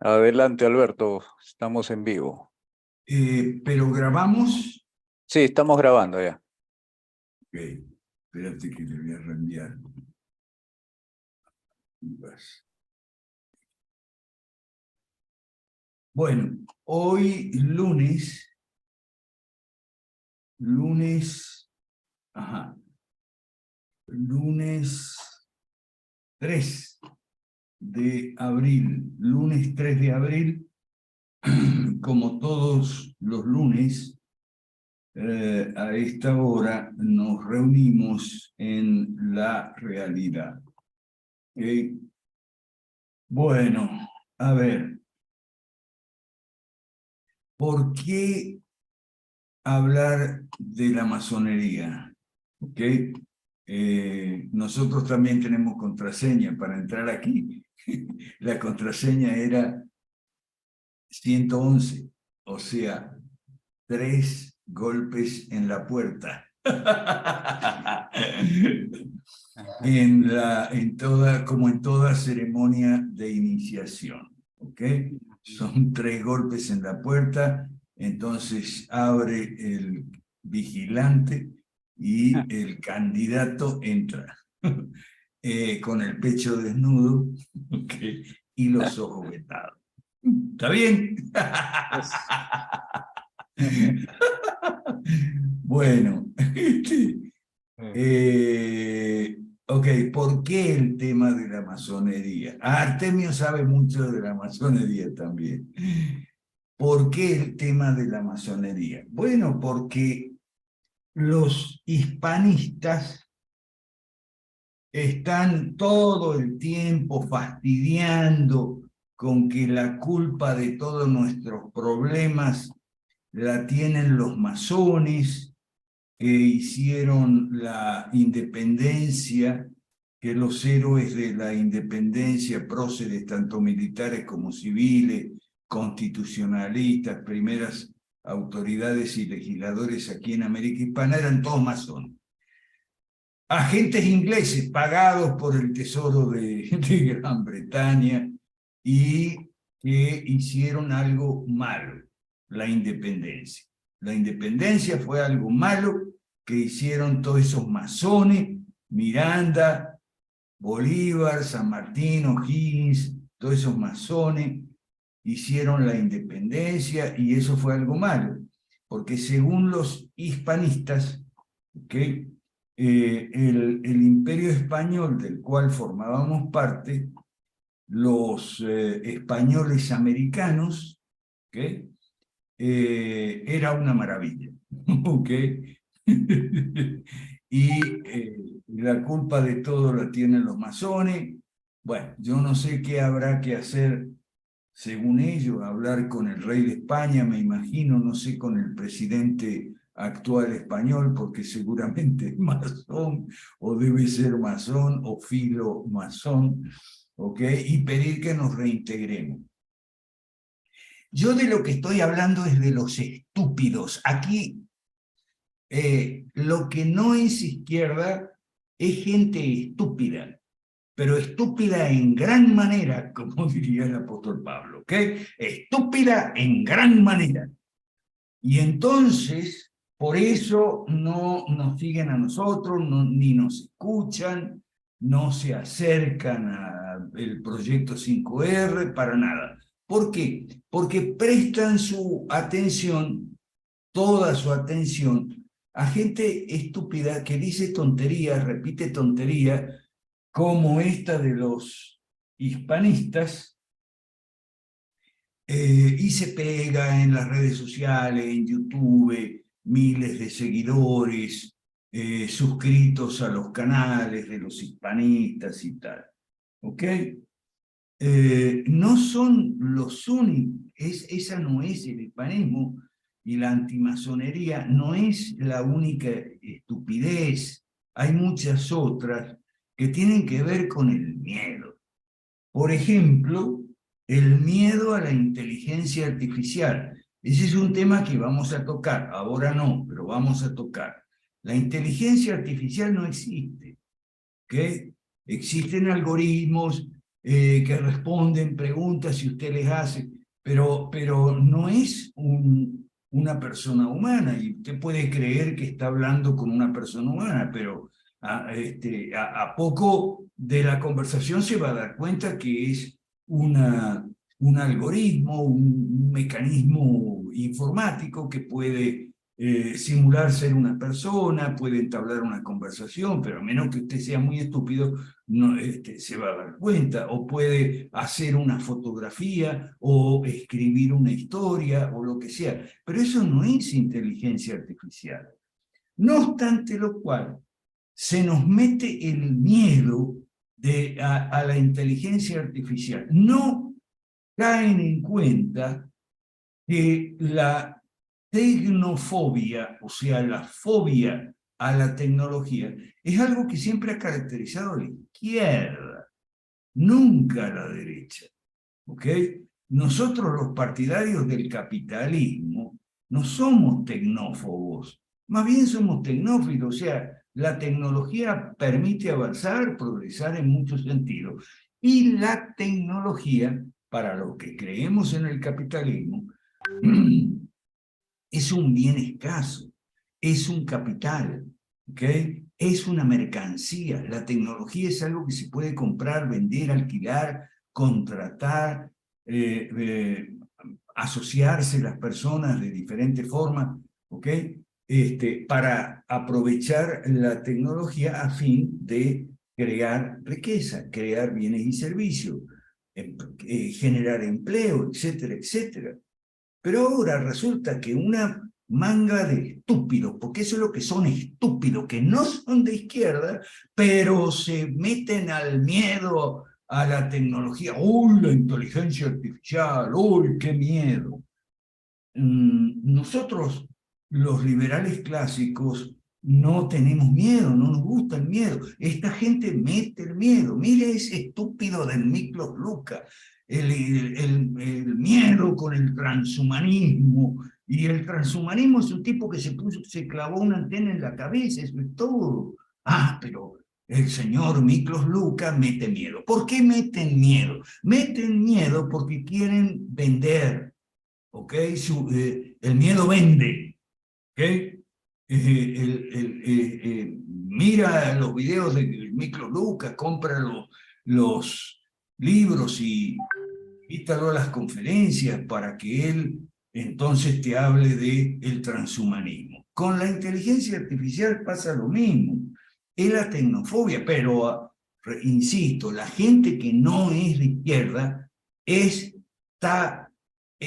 Adelante, Alberto, estamos en vivo. Pero grabamos. Sí, estamos grabando ya. Ok, espérate que le voy a reenviar. Bueno, hoy lunes 3 de abril, lunes 3 de abril, como todos los lunes, a esta hora nos reunimos en la realidad. Bueno, a ver, ¿por qué hablar de la masonería? ¿Ok? Nosotros también tenemos contraseña para entrar aquí. La contraseña era 111, o sea, 3 golpes en la puerta. Como en toda ceremonia de iniciación. ¿Ok? Son 3 golpes en la puerta, entonces abre el vigilante y el candidato entra con el pecho desnudo, ¿okay? Y los ojos vetados. ¿Está bien? Bueno, ok, ¿por qué el tema de la masonería? Artemio sabe mucho de la masonería también. ¿Por qué el tema de la masonería? Bueno, porque los hispanistas están todo el tiempo fastidiando con que la culpa de todos nuestros problemas la tienen los masones, que hicieron la independencia, que los héroes de la independencia, próceres tanto militares como civiles, constitucionalistas, primeras autoridades y legisladores aquí en América Hispana, eran todos masones. Agentes ingleses pagados por el Tesoro de Gran Bretaña y que hicieron algo malo, la independencia. La independencia fue algo malo que hicieron todos esos masones, Miranda, Bolívar, San Martín, O'Higgins, todos esos masones hicieron la independencia y eso fue algo malo, porque según los hispanistas, ¿okay? El imperio español del cual formábamos parte, los españoles americanos, ¿okay? Era una maravilla, ¿ok? Y la culpa de todo la tienen los masones. Bueno, yo no sé qué habrá que hacer según ellos, hablar con el rey de España, me imagino, no sé, con el presidente actual español, porque seguramente es masón, o debe ser masón, o filo masón, ¿ok? Y pedir que nos reintegremos. Yo de lo que estoy hablando es de los estúpidos. Aquí lo que no es izquierda es gente estúpida, pero estúpida en gran manera, como diría el apóstol Pablo, ¿ok? Estúpida en gran manera. Y entonces, por eso no nos siguen a nosotros, ni nos escuchan, no se acercan al proyecto 5R para nada. ¿Por qué? Porque prestan su atención, toda su atención, a gente estúpida que dice tonterías, repite tonterías, como esta de los hispanistas, y se pega en las redes sociales, en YouTube, miles de seguidores, suscritos a los canales de los hispanistas y tal. ¿Ok? No son los únicos, esa no es el hispanismo, y la antimasonería no es la única estupidez, hay muchas otras que tienen que ver con el miedo. Por ejemplo, el miedo a la inteligencia artificial. Ese es un tema que vamos a tocar, ahora no, pero vamos a tocar. La inteligencia artificial no existe, ¿ok? Existen algoritmos, que responden preguntas y usted les hace, pero no es una persona humana, y usted puede creer que está hablando con una persona humana, pero a poco de la conversación se va a dar cuenta que es un algoritmo, un mecanismo informático que puede simular ser una persona, puede entablar una conversación, pero a menos que usted sea muy estúpido, no, se va a dar cuenta, o puede hacer una fotografía, o escribir una historia, o lo que sea, pero eso no es inteligencia artificial. No obstante lo cual, se nos mete el miedo a la inteligencia artificial. No caen en cuenta que la tecnofobia, o sea, la fobia a la tecnología, es algo que siempre ha caracterizado a la izquierda, nunca a la derecha. ¿Ok? Nosotros los partidarios del capitalismo no somos tecnófobos, más bien somos tecnófilos, o sea, la tecnología permite avanzar, progresar en muchos sentidos. Y la tecnología, para los que creemos en el capitalismo, es un bien escaso, es un capital, ¿ok? Es una mercancía. La tecnología es algo que se puede comprar, vender, alquilar, contratar, asociarse las personas de diferentes formas, ¿ok? Para aprovechar la tecnología a fin de crear riqueza, crear bienes y servicios, generar empleo, etcétera, etcétera. Pero ahora resulta que una manga de estúpidos, porque eso es lo que son estúpidos, que no son de izquierda, pero se meten al miedo a la tecnología. ¡Uy, la inteligencia artificial! ¡Uy, qué miedo! Nosotros, los liberales clásicos, no tenemos miedo, no nos gusta el miedo. Esta gente mete el miedo. Mire ese estúpido del Miklos Luka, el miedo con el transhumanismo. Y el transhumanismo es un tipo que se clavó una antena en la cabeza, eso es todo. Ah, pero el señor Miklos Luka mete miedo. ¿Por qué meten miedo? Meten miedo porque quieren vender. ¿Ok? El miedo vende, ¿ok? Mira los videos de Miklos Luka, compra los libros y invítalo a las conferencias para que él entonces te hable del transhumanismo. Con la inteligencia artificial pasa lo mismo, es la tecnofobia, pero insisto, la gente que no es de izquierda está,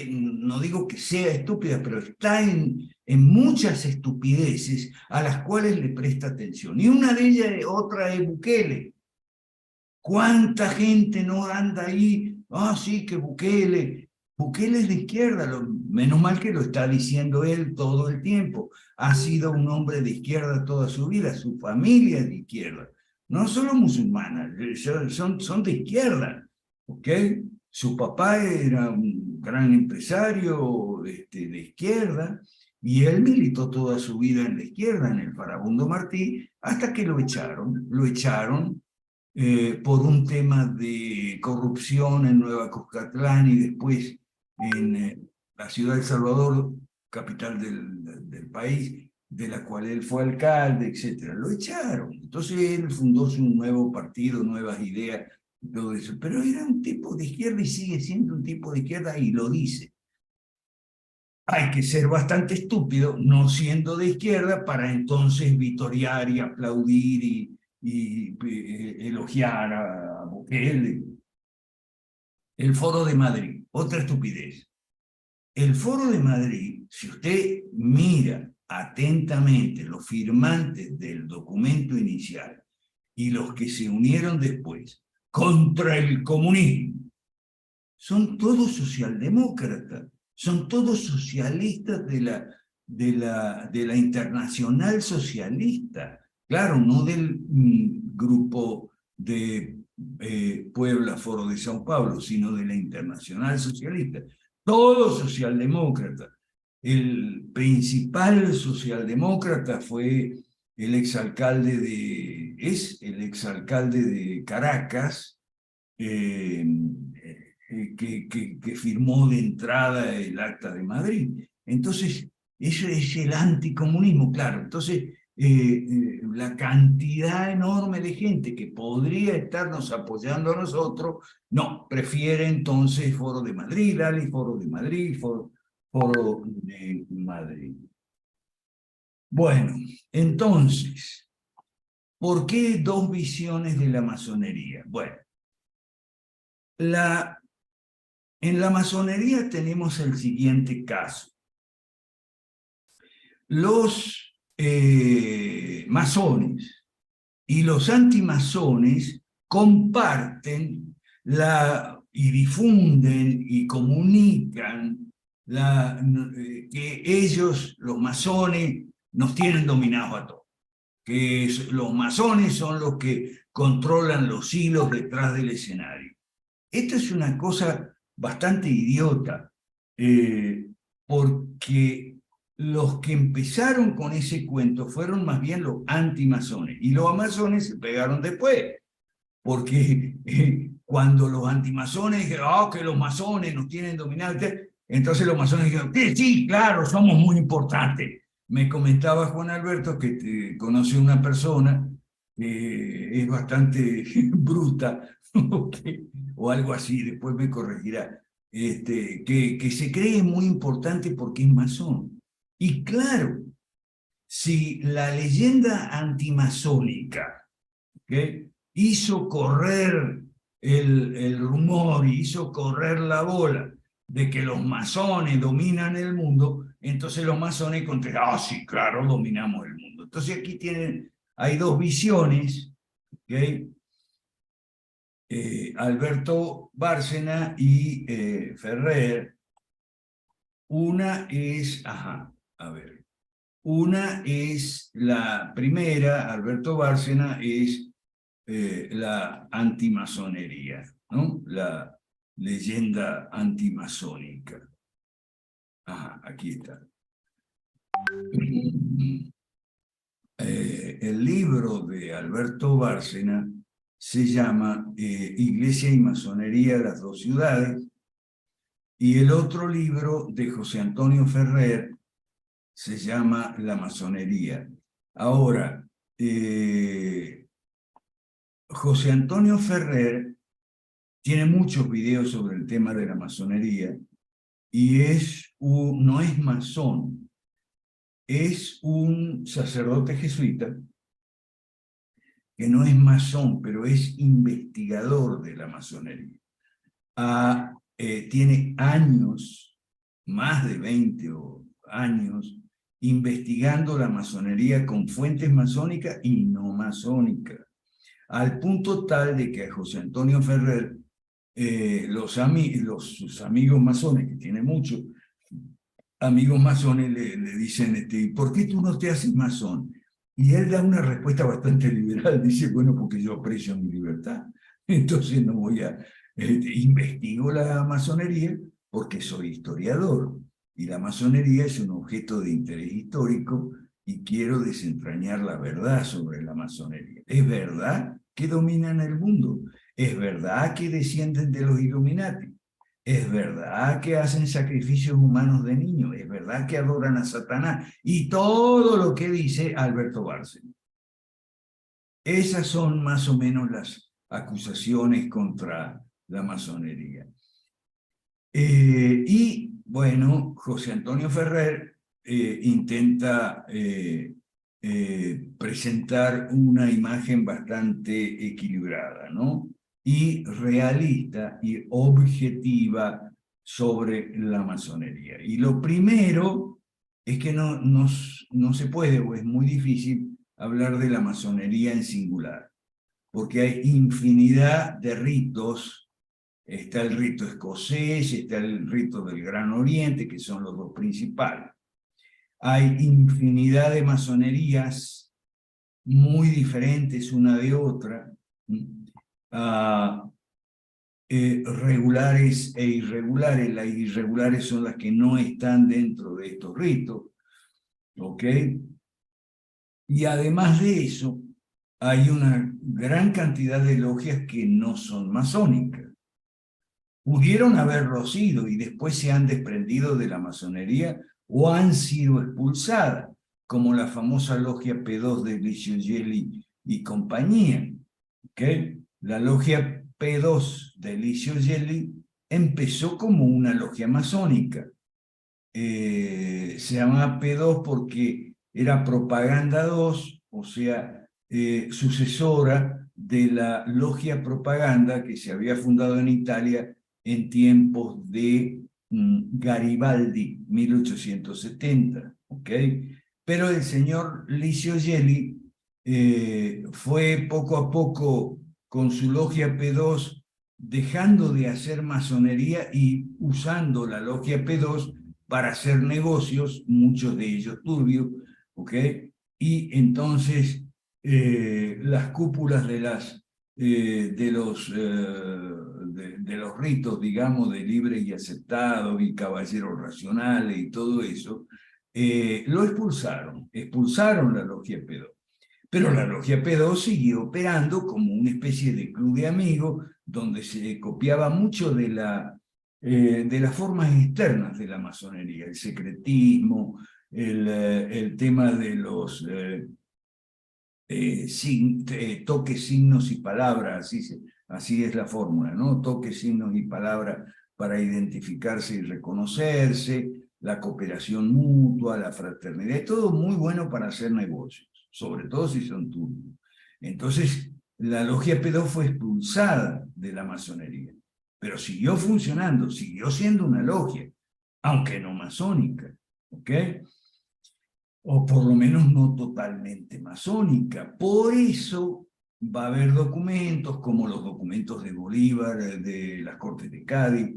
no digo que sea estúpida, pero está en muchas estupideces a las cuales le presta atención. Y una de ellas, otra es Bukele. ¿Cuánta gente no anda ahí? Ah, sí, que Bukele. Bukele es de izquierda, menos mal que lo está diciendo él todo el tiempo. Ha sido un hombre de izquierda toda su vida, su familia es de izquierda. No solo musulmanas, son de izquierda, ¿ok? Su papá era un gran empresario de izquierda y él militó toda su vida en la izquierda, en el Farabundo Martí, hasta que lo echaron. Lo echaron por un tema de corrupción en Nueva Cuscatlán y después en la ciudad de El Salvador, capital del país, de la cual él fue alcalde, etc. Lo echaron. Entonces él fundó su nuevo partido, nuevas ideas, y todo eso. Pero era un tipo de izquierda y sigue siendo un tipo de izquierda y lo dice. Hay que ser bastante estúpido, no siendo de izquierda, para entonces vitorear y aplaudir y elogiar a Bukele. El Foro de Madrid, otra estupidez. El Foro de Madrid, si usted mira atentamente los firmantes del documento inicial y los que se unieron después contra el comunismo, son todos socialdemócratas, son todos socialistas de la Internacional Socialista. Claro, no del grupo de Puebla, Foro de Sao Paulo, sino de la Internacional Socialista. Todos socialdemócratas. El principal socialdemócrata fue el exalcalde es el exalcalde de Caracas, que firmó de entrada el Acta de Madrid. Entonces, eso es el anticomunismo, claro. Entonces, la cantidad enorme de gente que podría estarnos apoyando a nosotros, no, prefiere entonces Foro de Madrid, dale Foro de Madrid, Foro de Madrid. Bueno, entonces, ¿por qué dos visiones de la masonería? Bueno, en la masonería tenemos el siguiente caso. Los masones y los antimasones comparten y difunden y comunican que ellos, los masones, nos tienen dominados a todos. Que los masones son los que controlan los hilos detrás del escenario. Esto es una cosa bastante idiota, porque los que empezaron con ese cuento fueron más bien los antimasones, y los masones se pegaron después, porque cuando los antimasones dijeron, oh, que los masones nos tienen dominados, entonces los masones dijeron, sí, claro, somos muy importantes. Me comentaba Juan Alberto que conoce una persona que es bastante bruta, o algo así, después me corregirá, que se cree muy importante porque es masón. Y claro, si la leyenda antimasónica, ¿okay?, hizo correr el rumor y hizo correr la bola de que los masones dominan el mundo, entonces los masones contestaron, sí, claro, dominamos el mundo. Entonces aquí hay dos visiones, ¿okay? Alberto Bárcena y Ferrer. Una es, una es la primera, Alberto Bárcena, es la antimasonería, ¿no? La leyenda antimasónica. Aquí está. El libro de Alberto Bárcena se llama Iglesia y Masonería, las dos ciudades, y el otro libro de José Antonio Ferrer se llama La Masonería. Ahora, José Antonio Ferrer tiene muchos videos sobre el tema de la masonería y no es masón, es un sacerdote jesuita que no es masón, pero es investigador de la masonería. Tiene años, más de 20 años, investigando la masonería con fuentes masónicas y no masónicas, al punto tal de que a José Antonio Ferrer, sus amigos masones, que tiene muchos amigos masones, le dicen, ¿por qué tú no te haces masón? Y él da una respuesta bastante liberal, dice, bueno, porque yo aprecio mi libertad, entonces no voy a... investigo la masonería porque soy historiador, y la masonería es un objeto de interés histórico y quiero desentrañar la verdad sobre la masonería. ¿Es verdad que dominan el mundo? ¿Es verdad que descienden de los Illuminati? ¿Es verdad que hacen sacrificios humanos de niños? ¿Es verdad que adoran a Satanás? Y todo lo que dice Alberto Bárcena. Esas son más o menos las acusaciones contra la masonería. Y bueno, José Antonio Ferrer intenta presentar una imagen bastante equilibrada, ¿no? Y realista y objetiva sobre la masonería. Y lo primero es que no se puede, o es muy difícil, hablar de la masonería en singular, porque hay infinidad de ritos. Está el rito escocés, está el rito del Gran Oriente, que son los dos principales. Hay infinidad de masonerías muy diferentes una de otra, regulares e irregulares. Las irregulares son las que no están dentro de estos ritos, ¿ok? Y además de eso, hay una gran cantidad de logias que no son masónicas. Pudieron haberlo sido y después se han desprendido de la masonería o han sido expulsadas, como la famosa logia P2 de Licio Gelli y compañía. ¿Okay? La logia P2 de Licio Gelli empezó como una logia masónica. Se llamaba P2 porque era Propaganda 2, o sea, sucesora de la logia Propaganda que se había fundado en Italia en tiempos de Garibaldi, 1870, ¿ok? Pero el señor Licio Gelli fue poco a poco con su logia P2 dejando de hacer masonería y usando la logia P2 para hacer negocios, muchos de ellos turbios, ¿ok? Y entonces las cúpulas de los ritos, digamos, de libre y aceptado y caballeros racionales y todo eso, lo expulsaron la logia P2. Pero la logia P2 siguió operando como una especie de club de amigos donde se copiaba mucho de las formas externas de la masonería, el secretismo, el tema de los toques, signos y palabras, así es la fórmula, ¿no? Toques, signos y palabras para identificarse y reconocerse, la cooperación mutua, la fraternidad, es todo muy bueno para hacer negocios, sobre todo si son turbios. Entonces, la logia P2 fue expulsada de la masonería, pero siguió funcionando, siguió siendo una logia, aunque no masónica, ¿ok? O por lo menos no totalmente masónica. Por eso va a haber documentos como los documentos de Bolívar, de las Cortes de Cádiz,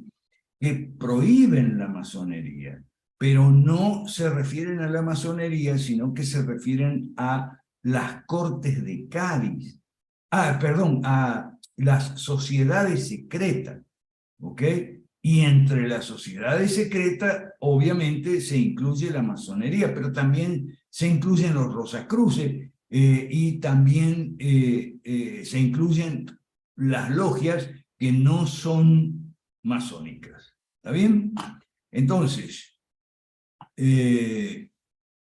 que prohíben la masonería, pero no se refieren a la masonería, sino que se refieren a las Cortes de Cádiz, perdón, a las sociedades secretas, ¿ok? Y entre las sociedades secretas, obviamente, se incluye la masonería, pero también se incluyen los Rosacruces y también se incluyen las logias que no son masónicas. ¿Está bien? Entonces,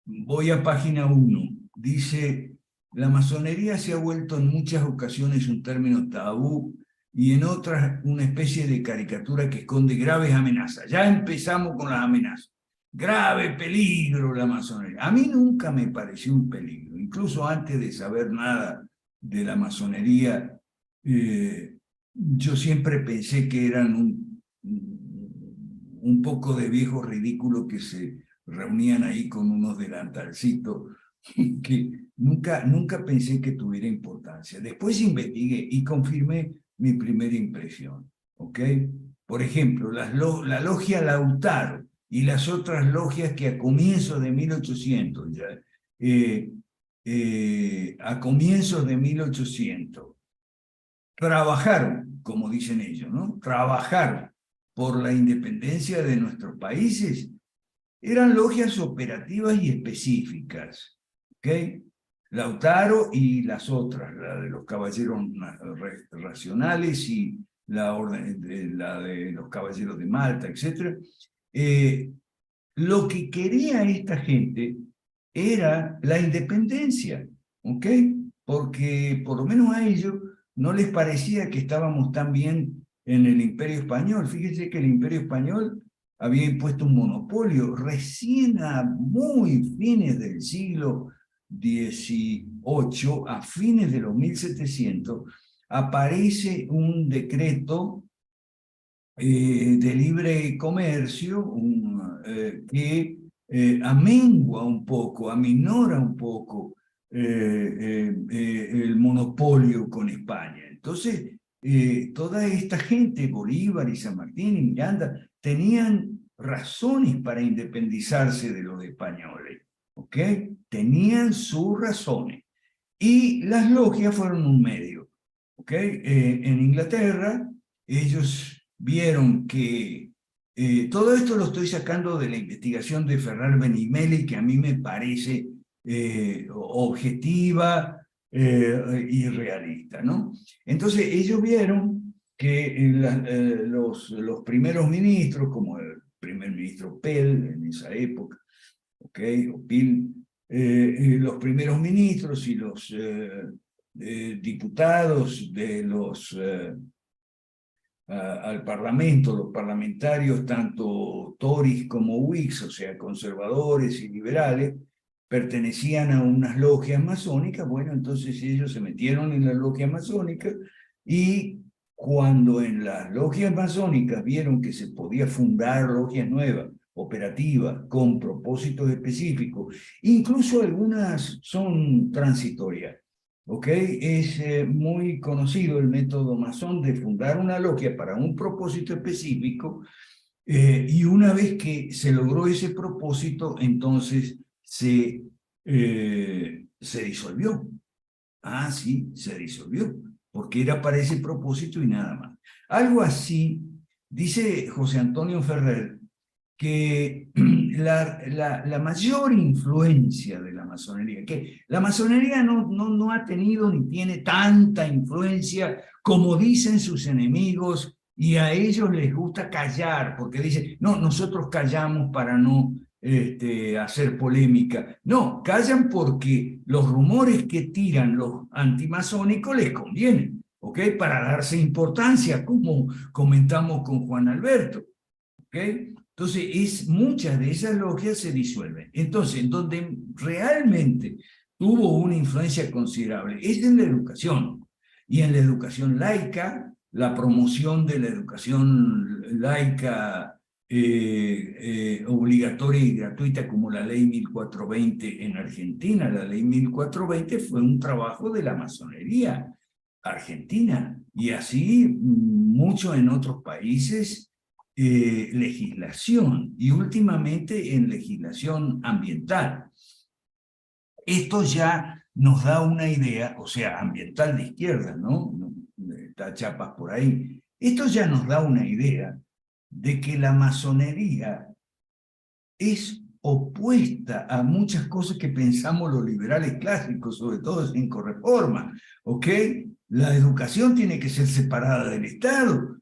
voy a página 1. Dice, la masonería se ha vuelto en muchas ocasiones un término tabú y en otras una especie de caricatura que esconde graves amenazas. Ya empezamos con las amenazas. Grave peligro la masonería. A mí nunca me pareció un peligro, incluso antes de saber nada de la masonería, yo siempre pensé que eran un poco de viejos ridículos que se reunían ahí con unos delantalcitos que nunca pensé que tuviera importancia. Después investigué y confirmé mi primera impresión, ¿ok? Por ejemplo, la logia Lautaro y las otras logias que a comienzos de 1800, a comienzos de 1800, trabajaron, como dicen ellos, ¿no? Trabajaron por la independencia de nuestros países, eran logias operativas y específicas, ¿ok? Lautaro y las otras, la de los caballeros racionales y la de los caballeros de Malta, etc. Lo que quería esta gente era la independencia, ¿ok? Porque por lo menos a ellos no les parecía que estábamos tan bien en el Imperio Español. Fíjense que el Imperio Español había impuesto un monopolio. Recién a muy fines del siglo XVIII, a fines de los 1700, aparece un decreto de libre comercio que amengua un poco, aminora un poco el monopolio con España. Entonces, toda esta gente, Bolívar y San Martín y Miranda, tenían razones para independizarse de los españoles, ¿ok? Tenían sus razones. Y las logias fueron un medio, ¿ok? En Inglaterra, ellos vieron que todo esto lo estoy sacando de la investigación de Ferrer Benimeli, que a mí me parece objetiva, irrealista, ¿no? Entonces ellos vieron que los primeros ministros, como el primer ministro Pell en esa época, ¿ok? O Peel, los primeros ministros y los diputados de los al Parlamento, los parlamentarios, tanto Tories como Whigs, o sea, conservadores y liberales, pertenecían a unas logias masónicas. Bueno, entonces ellos se metieron en la logia masónica y cuando en las logias masónicas vieron que se podía fundar logias nuevas, operativas, con propósitos específicos, incluso algunas son transitorias. ¿Ok? Es muy conocido el método masón de fundar una logia para un propósito específico y una vez que se logró ese propósito, entonces se disolvió. Ah, sí, se disolvió, porque era para ese propósito y nada más. Algo así, dice José Antonio Ferrer, que la mayor influencia de la masonería, que la masonería no ha tenido ni tiene tanta influencia como dicen sus enemigos y a ellos les gusta callar, porque dicen, no, nosotros callamos para no hacer polémica. No, callan porque los rumores que tiran los antimasónicos les convienen, ¿ok? Para darse importancia, como comentamos con Juan Alberto, ¿ok? Entonces, muchas de esas logias se disuelven. Entonces, en donde realmente tuvo una influencia considerable es en la educación. Y en la educación laica, la promoción de la educación laica obligatoria y gratuita como la ley 1420 en Argentina. La ley 1420 fue un trabajo de la masonería argentina y así mucho en otros países. Legislación y últimamente en legislación ambiental. Esto ya nos da una idea, o sea, ambiental de izquierda, ¿no? Está Chapas por ahí. Esto ya nos da una idea de que la masonería es opuesta a muchas cosas que pensamos los liberales clásicos, sobre todo en Correforma, ¿ok? La educación tiene que ser separada del Estado.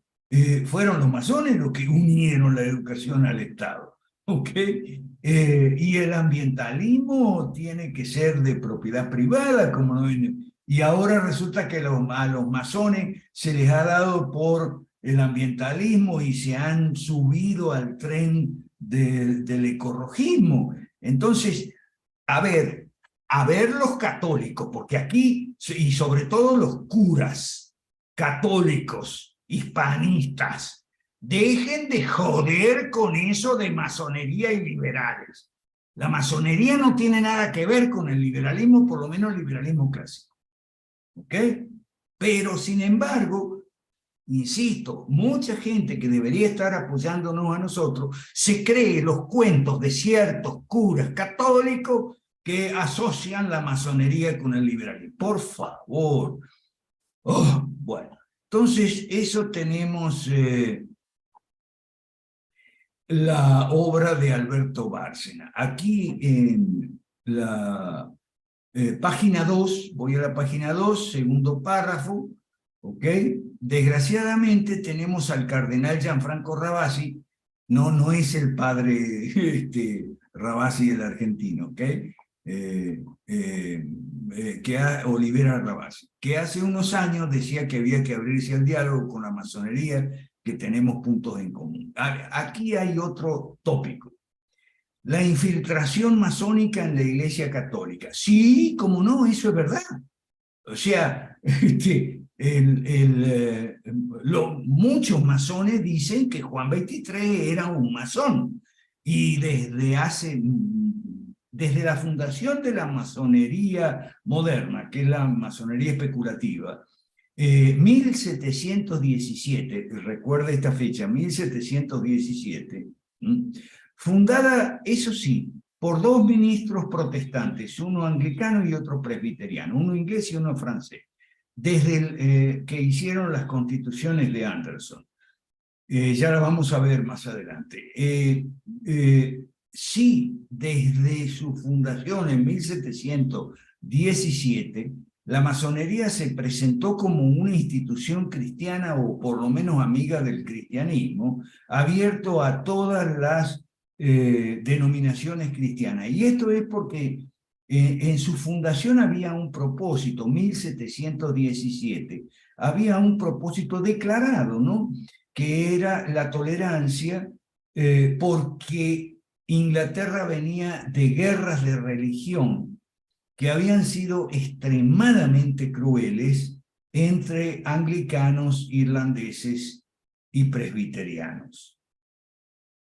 Fueron los masones los que unieron la educación al Estado, ¿ok? Y el ambientalismo tiene que ser de propiedad privada, como no, y ahora resulta que a los masones se les ha dado por el ambientalismo y se han subido al tren del ecologismo. Entonces, a ver los católicos, porque aquí, y sobre todo los curas católicos, hispanistas, dejen de joder con eso de masonería y liberales. La masonería no tiene nada que ver con el liberalismo, por lo menos el liberalismo clásico. ¿Ok? Pero, sin embargo, insisto, mucha gente que debería estar apoyándonos a nosotros se cree los cuentos de ciertos curas católicos que asocian la masonería con el liberalismo. Por favor. Oh, bueno, entonces eso tenemos la obra de Alberto Bárcena. Aquí en la página 2, voy a la página 2, segundo párrafo, ¿ok? Desgraciadamente tenemos al cardenal Gianfranco Ravasi, no es el padre Ravasi el argentino, ¿ok? Olivera Ravasi, que hace unos años decía que había que abrirse al diálogo con la masonería, que tenemos puntos en común. Aquí hay otro tópico. La infiltración masónica en la Iglesia Católica. Sí, como no, eso es verdad. O sea, muchos masones dicen que Juan XXIII era un masón. Y desde la fundación de la masonería moderna, que es la masonería especulativa, 1717, recuerda esta fecha, 1717, fundada, eso sí, por dos ministros protestantes, uno anglicano y otro presbiteriano, uno inglés y uno francés, desde que hicieron las constituciones de Anderson. Ya la vamos a ver más adelante. Sí, desde su fundación en 1717, la masonería se presentó como una institución cristiana, o por lo menos amiga del cristianismo, abierto a todas las denominaciones cristianas. Y esto es porque en su fundación había un propósito, 1717, había un propósito declarado, ¿no? Que era la tolerancia, porque Inglaterra venía de guerras de religión que habían sido extremadamente crueles entre anglicanos, irlandeses y presbiterianos.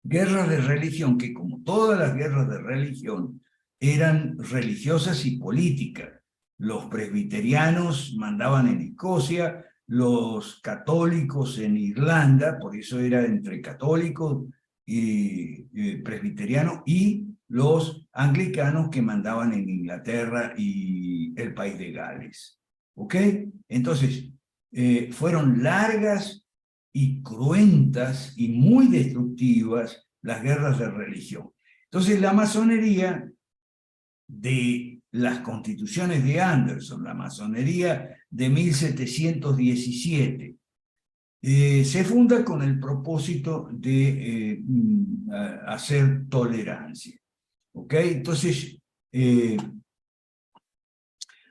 Guerras de religión que, como todas las guerras de religión, eran religiosas y políticas. Los presbiterianos mandaban en Escocia, los católicos en Irlanda, por eso era entre católicos y presbiterianos, y los anglicanos que mandaban en Inglaterra y el país de Gales. ¿Ok? Entonces, fueron largas y cruentas y muy destructivas las guerras de religión. Entonces, la masonería de las constituciones de Anderson, la masonería de 1717, se funda con el propósito de hacer tolerancia. ¿Ok? Entonces,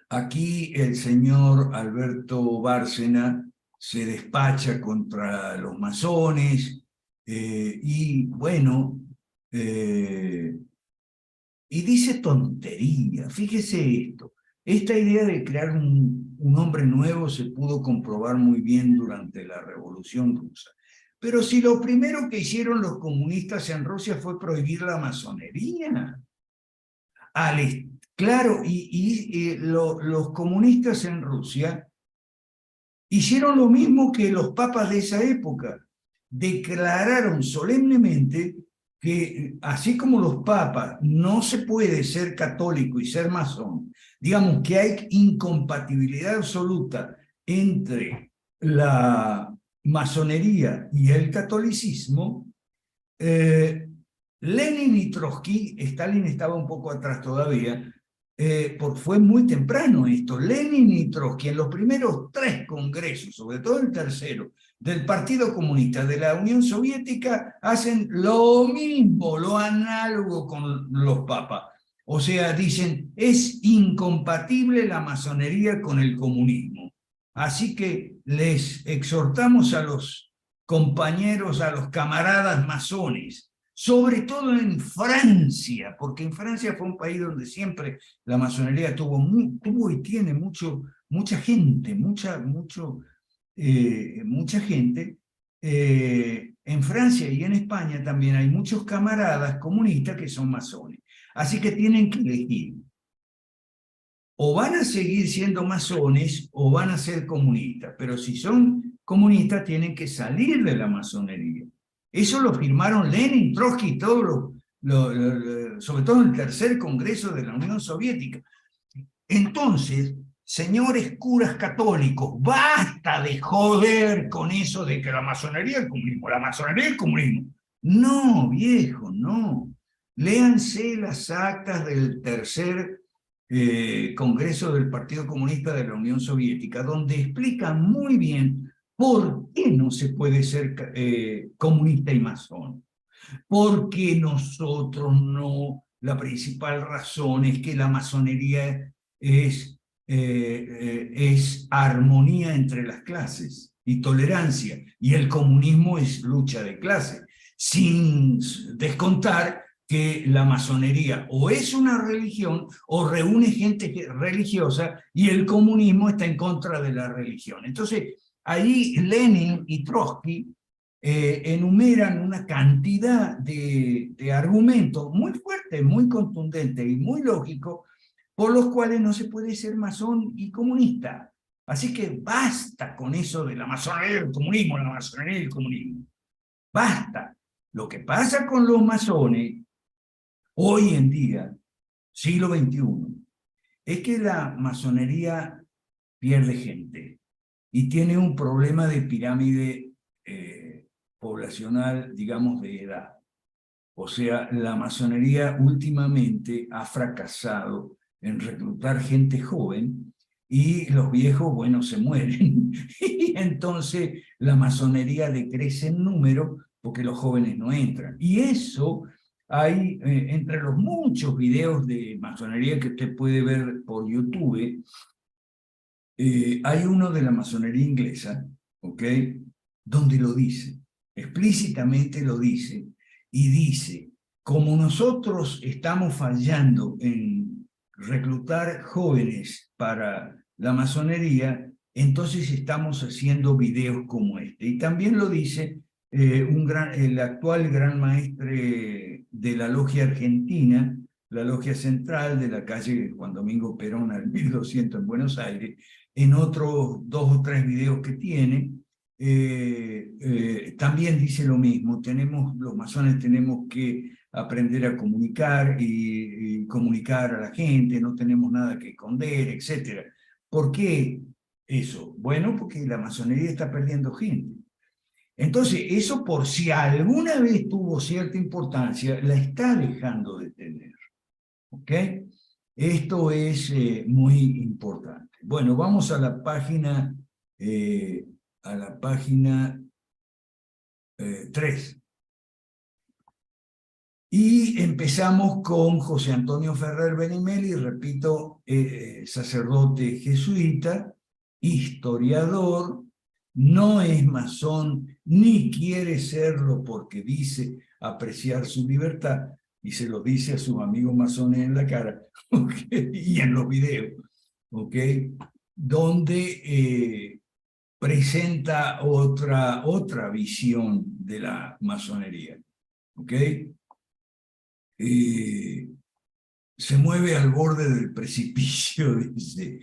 aquí el señor Alberto Bárcena se despacha contra los masones y bueno, y dice tontería. Fíjese esto, esta idea de crear un hombre nuevo se pudo comprobar muy bien durante la Revolución Rusa. Pero si lo primero que hicieron los comunistas en Rusia fue prohibir la masonería, claro, los comunistas en Rusia hicieron lo mismo que los papas de esa época. Declararon solemnemente que, así como los papas, no se puede ser católico y ser masón, digamos que hay incompatibilidad absoluta entre la masonería y el catolicismo. Lenin y Trotsky, Stalin estaba un poco atrás todavía, porque fue muy temprano esto. Lenin y Trotsky en los primeros 3 congresos, sobre todo el tercero, del Partido Comunista de la Unión Soviética, hacen lo mismo, lo análogo con los papas. O sea, dicen, es incompatible la masonería con el comunismo. Así que les exhortamos a los compañeros, a los camaradas masones, sobre todo en Francia, porque en Francia fue un país donde siempre la masonería tuvo y tiene mucha gente, mucha gente. En Francia y en España también hay muchos camaradas comunistas que son masones. Así que tienen que elegir. O van a seguir siendo masones o van a ser comunistas, pero si son comunistas tienen que salir de la masonería. Eso lo firmaron Lenin, Trotsky, sobre todo en el tercer congreso de la Unión Soviética. Entonces, señores curas católicos, basta de joder con eso de que la masonería es el comunismo, la masonería es el comunismo. No, viejo, no. Léanse las actas del tercer Congreso del Partido Comunista de la Unión Soviética, donde explican muy bien por qué no se puede ser comunista y masón. Porque nosotros no, la principal razón es que la masonería es armonía entre las clases y tolerancia, y el comunismo es lucha de clases, sin descontar que la masonería o es una religión o reúne gente religiosa y el comunismo está en contra de la religión. Entonces, ahí Lenin y Trotsky enumeran una cantidad de argumentos muy fuertes, muy contundentes y muy lógicos por los cuales no se puede ser masón y comunista. Así que basta con eso de la masonería y el comunismo, la masonería y el comunismo. Basta. Lo que pasa con los masones hoy en día, siglo XXI, es que la masonería pierde gente y tiene un problema de pirámide poblacional, digamos, de edad. O sea, la masonería últimamente ha fracasado en reclutar gente joven y los viejos, bueno, se mueren. Y entonces la masonería decrece en número porque los jóvenes no entran. Y eso hay, entre los muchos videos de masonería que usted puede ver por YouTube, hay uno de la masonería inglesa, ¿ok? Donde lo dice, explícitamente lo dice, y dice, como nosotros estamos fallando en reclutar jóvenes para la masonería, entonces estamos haciendo videos como este. Y también lo dice el actual gran maestre de la logia argentina, la logia central de la calle Juan Domingo Perón al 1200 en Buenos Aires, en otros 2 o 3 videos que tiene, también dice lo mismo. Los masones tenemos que aprender a comunicar y comunicar a la gente, no tenemos nada que esconder, etc. ¿Por qué eso? Bueno, porque la masonería está perdiendo gente. Entonces, eso, por si alguna vez tuvo cierta importancia, la está dejando de tener. ¿Ok? Esto es muy importante. Bueno, vamos eh, a la página 3. Y empezamos con José Antonio Ferrer Benimeli, repito, sacerdote jesuita, historiador, no es masón, ni quiere serlo porque dice apreciar su libertad, y se lo dice a sus amigos masones en la cara, ¿okay? Y en los videos, ¿ok? Donde presenta otra visión de la masonería, ¿ok? Se mueve al borde del precipicio, dice.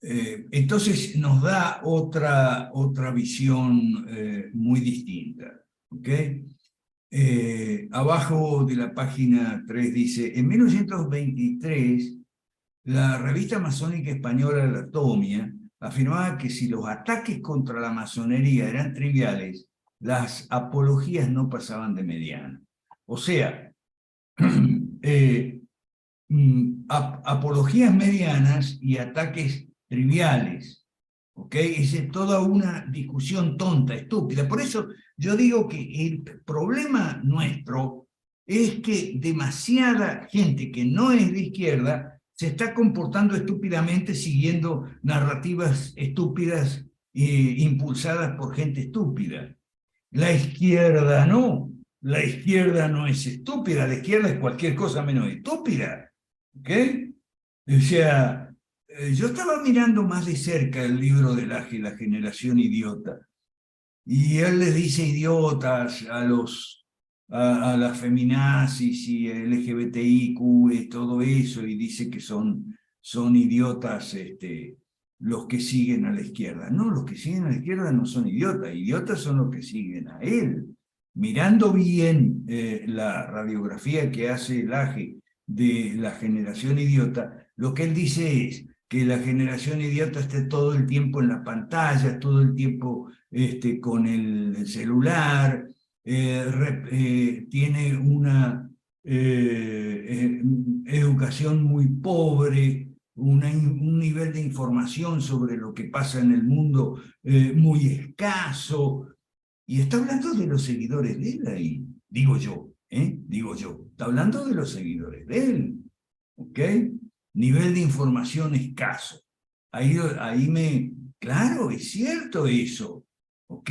Entonces nos da otra visión muy distinta. ¿Okay? Abajo de la página 3 dice, en 1923, la revista masónica española La Tomia afirmaba que si los ataques contra la masonería eran triviales, las apologías no pasaban de mediana. O sea, apologías medianas y ataques triviales, ¿ok? Es toda una discusión tonta, estúpida. Por eso yo digo que el problema nuestro es que demasiada gente que no es de izquierda se está comportando estúpidamente siguiendo narrativas estúpidas impulsadas por gente estúpida. La izquierda no. La izquierda no es estúpida, la izquierda es cualquier cosa menos estúpida. ¿Ok? O sea, yo estaba mirando más de cerca el libro de la generación idiota, y él les dice idiotas a las feminazis y LGBTIQ y todo eso, y dice que son idiotas los que siguen a la izquierda. No, los que siguen a la izquierda no son idiotas son los que siguen a él. Mirando bien la radiografía que hace el AGE de la generación idiota, lo que él dice es que la generación idiota esté todo el tiempo en la pantalla, todo el tiempo con el celular, tiene una educación muy pobre, un nivel de información sobre lo que pasa en el mundo muy escaso. Y está hablando de los seguidores de él ahí, digo yo, está hablando de los seguidores de él, ¿ok? Nivel de información escaso. Claro, es cierto eso, ¿ok?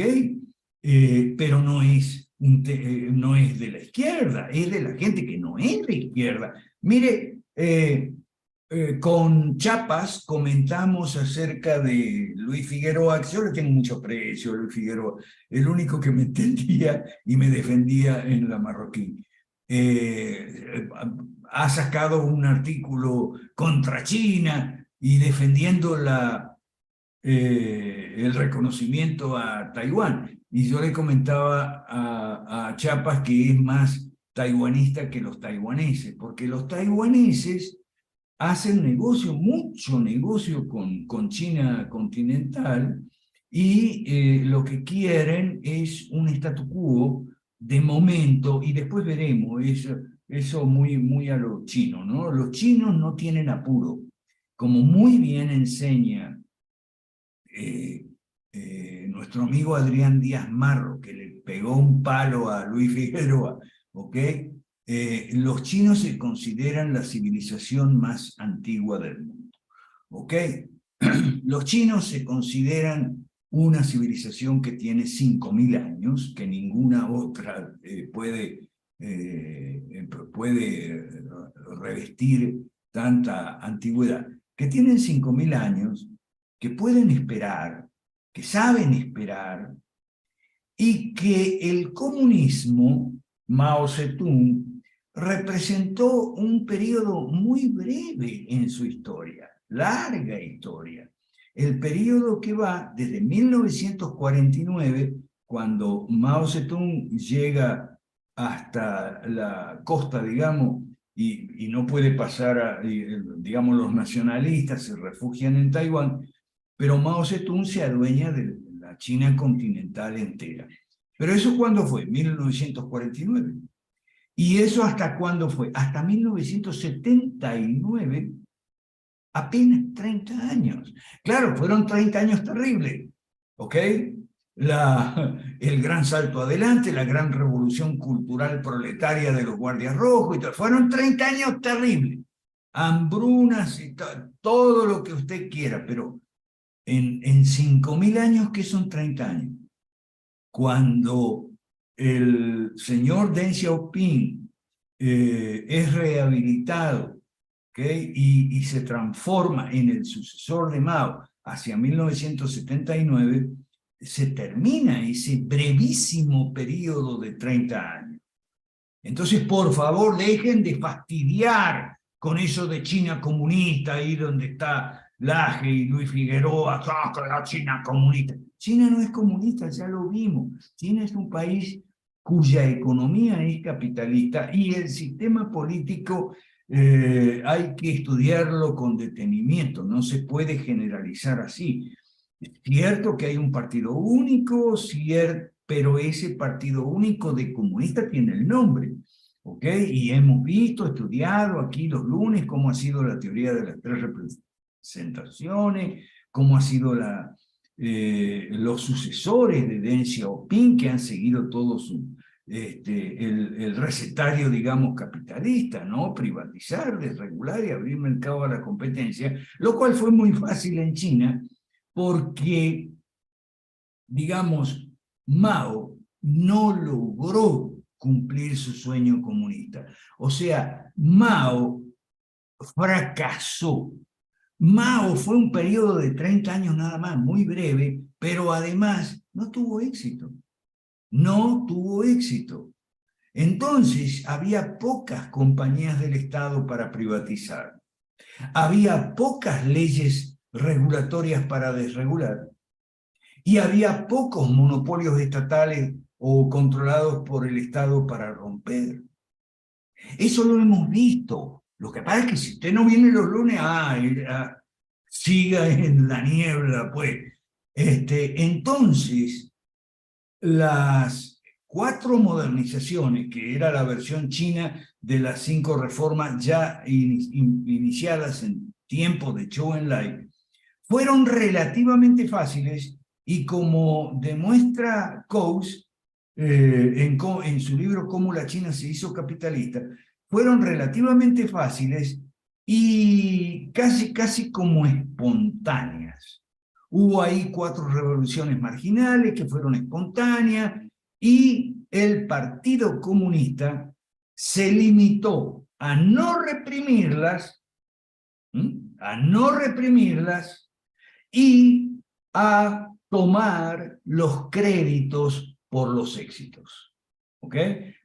Pero no es de la izquierda, es de la gente que no es de izquierda. Mire, con Chapas comentamos acerca de Luis Figueroa, que yo le tengo mucho aprecio a Luis Figueroa, el único que me entendía y me defendía en la Marroquín. Ha sacado un artículo contra China y defendiendo el reconocimiento a Taiwán. Y yo le comentaba a Chiapas que es más taiwanista que los taiwaneses, porque los taiwaneses hacen negocio, mucho negocio con China continental, y lo que quieren es un statu quo de momento, y después veremos eso muy a lo chino, ¿no? Los chinos no tienen apuro. como muy bien enseña nuestro amigo Adrián Díaz Marro, que le pegó un palo a Luis Figueroa, ¿ok? Los chinos se consideran la civilización más antigua del mundo, ¿ok? Los chinos se consideran una civilización que tiene 5.000 años, que ninguna otra puede revestir tanta antigüedad, que tienen 5.000 años, que pueden esperar, que saben esperar, y que el comunismo, Mao Zedong, representó un periodo muy breve en su historia, larga historia. El periodo que va desde 1949, cuando Mao Zedong llega hasta la costa, digamos, y no puede pasar, digamos, los nacionalistas se refugian en Taiwán, pero Mao Zedong se adueña de la China continental entera. ¿Pero eso cuándo fue? 1949. ¿Y eso hasta cuándo fue? Hasta 1979, apenas 30 años. Claro, fueron 30 años terribles, ¿ok? El gran salto adelante, la gran revolución cultural proletaria de los guardias rojos, y todo. Fueron 30 años terribles. Hambrunas y todo lo que usted quiera, pero en 5.000 años, ¿qué son 30 años? Cuando el señor Deng Xiaoping es rehabilitado, ¿okay? y se transforma en el sucesor de Mao hacia 1979, se termina ese brevísimo periodo de 30 años. Entonces, por favor, dejen de fastidiar con eso de China comunista, ahí donde está Laje y Luis Figueroa, la China comunista. China no es comunista, ya lo vimos. China es un país cuya economía es capitalista y el sistema político hay que estudiarlo con detenimiento, no se puede generalizar así. Es cierto que hay un partido único, pero ese partido único de comunista tiene el nombre, ¿ok? Y hemos visto, estudiado aquí los lunes cómo ha sido la teoría de las tres representaciones, cómo ha sido los sucesores de Deng Xiaoping que han seguido todo el recetario, digamos, capitalista, ¿no? Privatizar, desregular y abrir mercado a la competencia, lo cual fue muy fácil en China porque, digamos, Mao no logró cumplir su sueño comunista. O sea, Mao fracasó. Mao fue un periodo de 30 años nada más, muy breve, pero además no tuvo éxito. No tuvo éxito. Entonces, había pocas compañías del Estado para privatizar. Había pocas leyes regulatorias para desregular. Y había pocos monopolios estatales o controlados por el Estado para romper. Eso lo hemos visto. Lo que pasa es que si usted no viene los lunes, siga en la niebla, pues. Entonces, las 4 modernizaciones, que era la versión china de las 5 reformas ya iniciadas en tiempos de Zhou Enlai, fueron relativamente fáciles y como demuestra Coase en su libro Cómo la China se hizo capitalista, fueron relativamente fáciles y casi como espontáneas. Hubo ahí 4 revoluciones marginales que fueron espontáneas y el Partido Comunista se limitó a no reprimirlas, y a tomar los créditos por los éxitos. ¿Ok?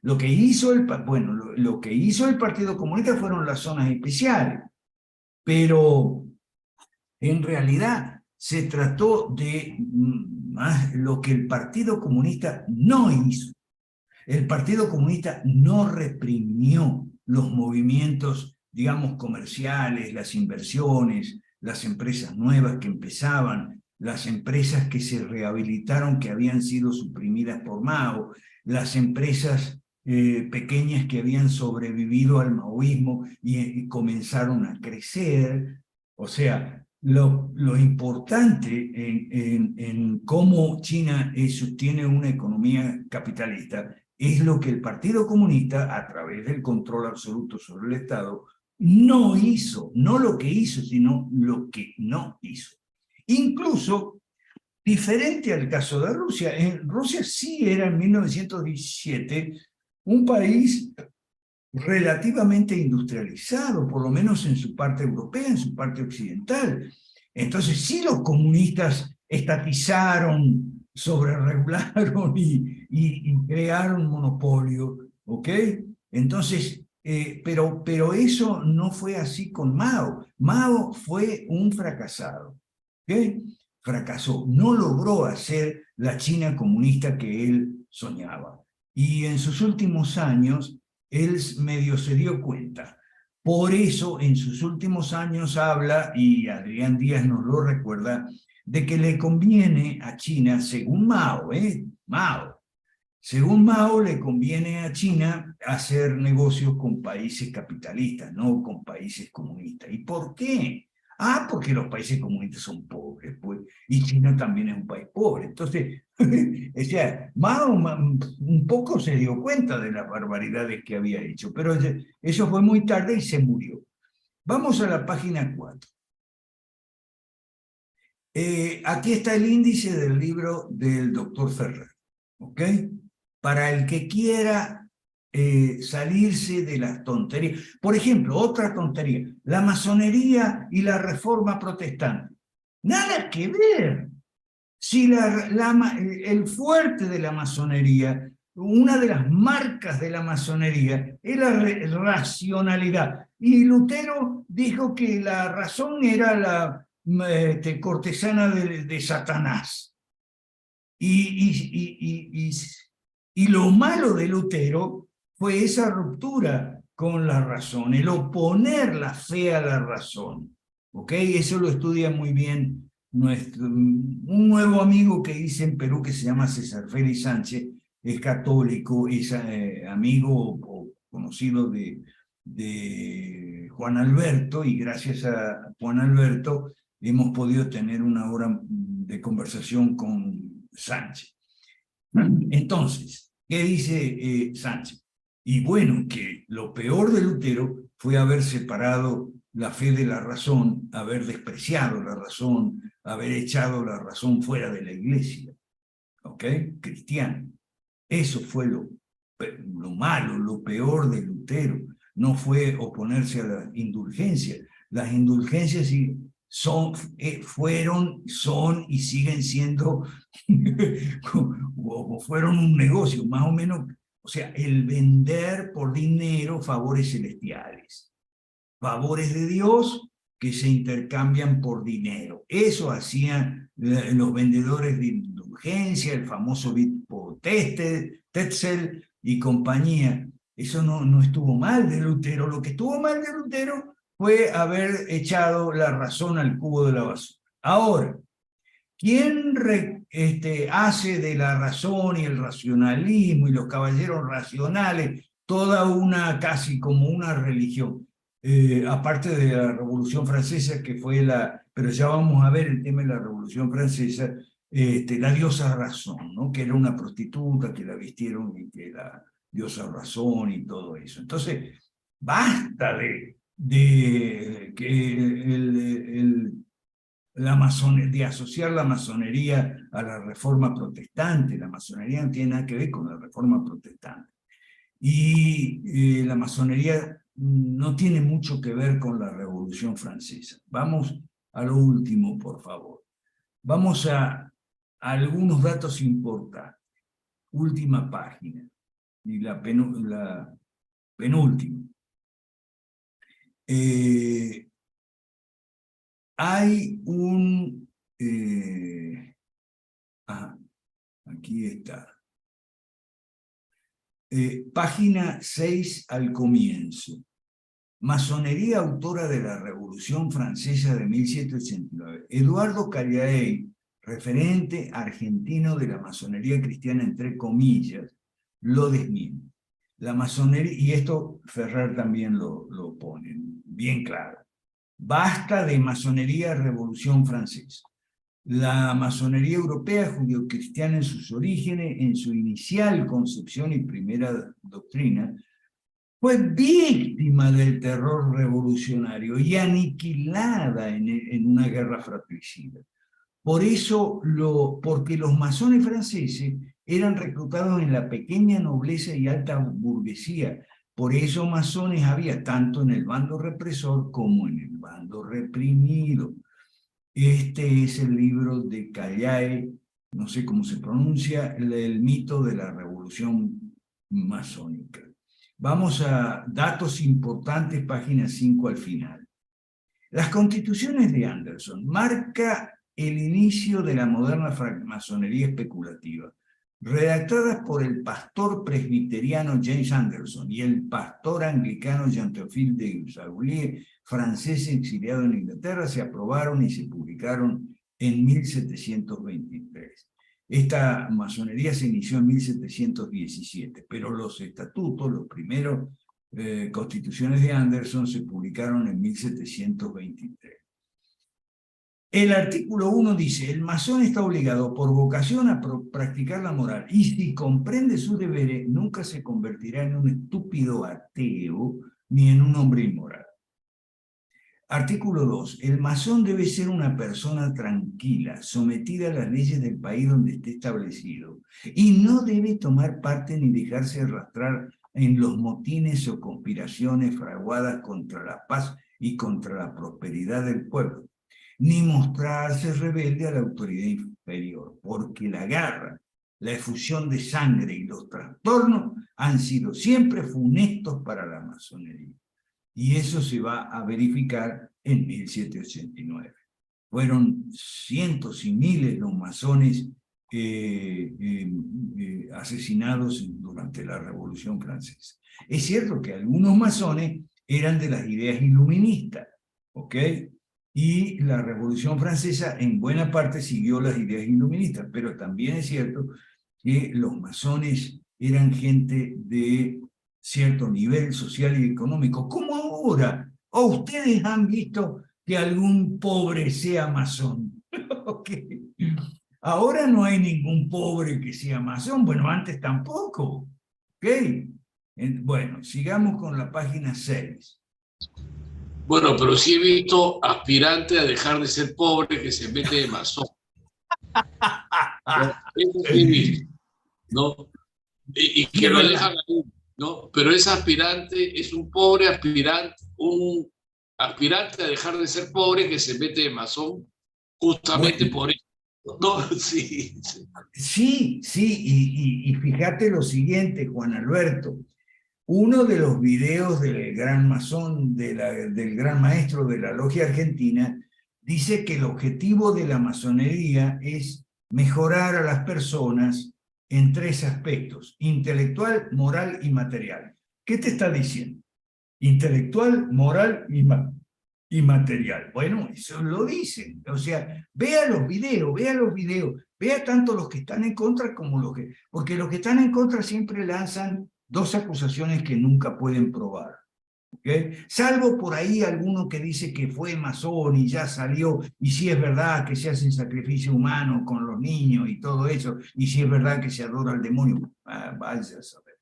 Lo que hizo el Partido Comunista fueron las zonas especiales, pero en realidad se trató de lo que el Partido Comunista no hizo. El Partido Comunista no reprimió los movimientos, digamos, comerciales, las inversiones, las empresas nuevas que empezaban, las empresas que se rehabilitaron que habían sido suprimidas por Mao, las empresas pequeñas que habían sobrevivido al maoísmo y comenzaron a crecer. O sea, lo importante en cómo China tiene una economía capitalista es lo que el Partido Comunista, a través del control absoluto sobre el Estado, no hizo, no lo que hizo, sino lo que no hizo. Incluso, diferente al caso de Rusia, en Rusia sí era en 1917 un país relativamente industrializado, por lo menos en su parte europea, en su parte occidental. Entonces, sí, los comunistas estatizaron, sobreregularon y crearon monopolio, ¿ok? Entonces, pero eso no fue así con Mao. Mao fue un fracasado, ¿ok? Fracasó, no logró hacer la China comunista que él soñaba. Y en sus últimos años, él medio se dio cuenta. Por eso, en sus últimos años habla, y Adrián Díaz nos lo recuerda, de que le conviene a China, según Mao, Mao, según Mao, le conviene a China hacer negocios con países capitalistas, no con países comunistas. ¿Y por qué? Ah, porque los países comunistas son pobres, pues, y China también es un país pobre. Entonces, o sea, Mao un poco se dio cuenta de las barbaridades que había hecho, pero eso fue muy tarde y se murió. Vamos a la página 4. Aquí está el índice del libro del doctor Ferrer, ¿ok? Para el que quiera salirse de las tonterías. Por ejemplo, otra tontería, la masonería y la reforma protestante. Nada que ver. Si el fuerte de la masonería, una de las marcas de la masonería, es la racionalidad. Y Lutero dijo que la razón era la cortesana de Satanás. Y lo malo de Lutero fue esa ruptura con la razón, el oponer la fe a la razón. ¿Ok? Eso lo estudia muy bien un nuevo amigo que hice en Perú que se llama César Félix Sánchez, es católico, es amigo o conocido de Juan Alberto, y gracias a Juan Alberto hemos podido tener una hora de conversación con Sánchez. Entonces, ¿qué dice Sánchez? Y bueno, que lo peor de Lutero fue haber separado la fe de la razón, haber despreciado la razón, haber echado la razón fuera de la iglesia, ¿ok? Cristiana. Eso fue lo malo, lo peor de Lutero. No fue oponerse a las indulgencias. Las indulgencias fueron, son y siguen siendo, o fueron un negocio, más o menos. O sea, el vender por dinero favores celestiales, favores de Dios que se intercambian por dinero. Eso hacían los vendedores de indulgencia, el famoso obispo Tetzel y compañía. Eso no estuvo mal de Lutero. Lo que estuvo mal de Lutero fue haber echado la razón al cubo de la basura. Ahora, ¿quién hace de la razón y el racionalismo y los caballeros racionales toda una, casi como una religión? Aparte de la Revolución Francesa, que fue pero ya vamos a ver el tema de la Revolución Francesa, la diosa razón, ¿no? Que era una prostituta, que la vistieron y que la diosa razón y todo eso. Entonces, basta de que de asociar la masonería a la reforma protestante. La masonería no tiene nada que ver con la reforma protestante. Y la masonería no tiene mucho que ver con la Revolución Francesa. Vamos a lo último, por favor. Vamos a algunos datos importantes. Última página y la penúltima. Hay un... aquí está. Página 6 al comienzo. Masonería autora de la Revolución Francesa de 1789. Eduardo Cariaey, referente argentino de la masonería cristiana, entre comillas, lo desmiente. La masonería, y esto Ferrer también lo pone bien claro. Basta de masonería revolución francesa. La masonería europea judio-cristiana en sus orígenes, en su inicial concepción y primera doctrina, fue víctima del terror revolucionario y aniquilada en una guerra fratricida. Por eso, porque los masones franceses eran reclutados en la pequeña nobleza y alta burguesía. Por eso masones había tanto en el bando represor como en el bando reprimido. Este es el libro de Callae, no sé cómo se pronuncia, el mito de la revolución masónica. Vamos a datos importantes, página 5 al final. Las constituciones de Anderson marca el inicio de la moderna francmasonería especulativa, redactadas por el pastor presbiteriano James Anderson y el pastor anglicano Jean-Théophile de Saulier, francés exiliado en Inglaterra, se aprobaron y se publicaron en 1723. Esta masonería se inició en 1717, pero los estatutos, los primeros constituciones de Anderson, se publicaron en 1723. El artículo 1 dice, el masón está obligado por vocación a practicar la moral y si comprende sus deberes, nunca se convertirá en un estúpido ateo ni en un hombre inmoral. Artículo 2. El masón debe ser una persona tranquila, sometida a las leyes del país donde esté establecido, y no debe tomar parte ni dejarse arrastrar en los motines o conspiraciones fraguadas contra la paz y contra la prosperidad del pueblo, ni mostrarse rebelde a la autoridad inferior, porque la guerra, la efusión de sangre y los trastornos han sido siempre funestos para la masonería. Y eso se va a verificar en 1789. Fueron cientos y miles los masones asesinados durante la Revolución Francesa. Es cierto que algunos masones eran de las ideas iluministas, ¿ok? Y la Revolución Francesa en buena parte siguió las ideas iluministas, pero también es cierto que los masones eran gente de cierto nivel social y económico, como ahora. ¿O ustedes han visto que algún pobre sea masón? Okay. Ahora no hay ningún pobre que sea masón, bueno, antes tampoco. ¿Okay? Bueno, sigamos con la página 6. Bueno, pero sí he visto aspirantes a dejar de ser pobre que se mete de masón. Eso sí he visto, ¿no? Y que lo dejan ahí, ¿no? Pero ese aspirante es un pobre aspirante, un aspirante a dejar de ser pobre que se mete de masón justamente por eso. No, sí. Sí, y fíjate lo siguiente, Juan Alberto. Uno de los videos del gran masón, del gran maestro de la logia argentina, dice que el objetivo de la masonería es mejorar a las personas en 3 aspectos: intelectual, moral y material. ¿Qué te está diciendo? Intelectual, moral y material. Bueno, eso lo dicen. O sea, vea los videos, vea tanto los que están en contra como los que... Porque los que están en contra siempre lanzan 2 acusaciones que nunca pueden probar. ¿Okay? Salvo por ahí alguno que dice que fue masón y ya salió, y si es verdad que se hace sacrificio humano con los niños y todo eso, y si es verdad que se adora al demonio, vaya a saber.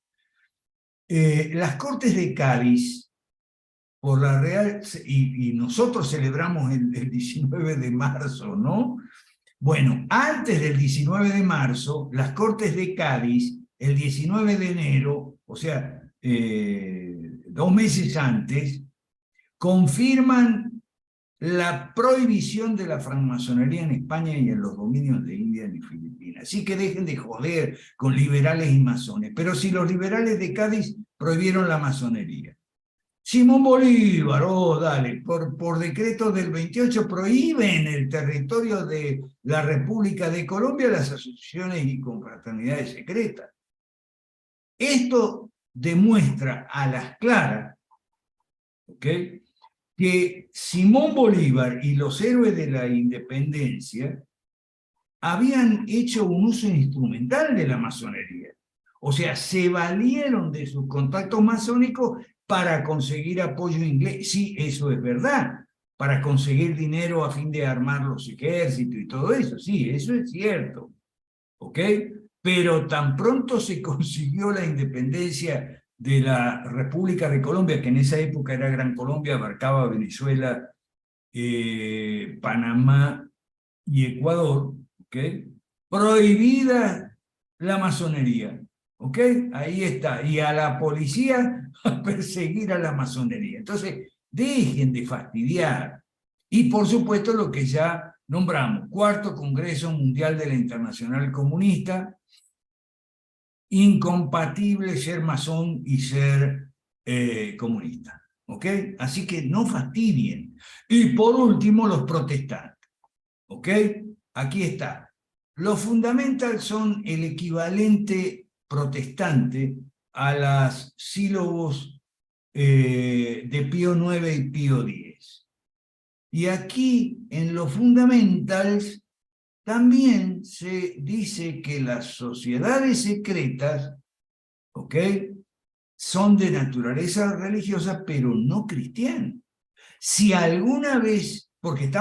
Las Cortes de Cádiz, por la Real, y nosotros celebramos el 19 de marzo, ¿no? Bueno, antes del 19 de marzo, las Cortes de Cádiz, el 19 de enero, o sea, 2 meses antes, confirman la prohibición de la francmasonería en España y en los dominios de India y Filipinas. Así que dejen de joder con liberales y masones. Pero si los liberales de Cádiz prohibieron la masonería, Simón Bolívar, dale, por decreto del 28 prohíbe en el territorio de la República de Colombia las asociaciones y confraternidades secretas. Esto demuestra a las claras, ¿okay?, que Simón Bolívar y los héroes de la independencia habían hecho un uso instrumental de la masonería. O sea, se valieron de sus contactos masónicos para conseguir apoyo inglés. Sí, eso es verdad, para conseguir dinero a fin de armar los ejércitos y todo eso. Sí, eso es cierto. ¿Ok? Pero tan pronto se consiguió la independencia de la República de Colombia, que en esa época era Gran Colombia, abarcaba Venezuela, Panamá y Ecuador, ¿ok? Prohibida la masonería, ¿ok? Ahí está. Y a la policía a perseguir a la masonería. Entonces, dejen de fastidiar. Y por supuesto lo que ya nombramos, Cuarto Congreso Mundial de la Internacional Comunista, incompatible ser masón y ser comunista, ¿ok? Así que no fastidien. Y por último, los protestantes, ¿ok? Aquí está. Los fundamentals son el equivalente protestante a las sílabos de Pío IX y Pío X. Y aquí, en los fundamentals, también se dice que las sociedades secretas, ¿ok?, son de naturaleza religiosa, pero no cristiana. Si alguna vez, porque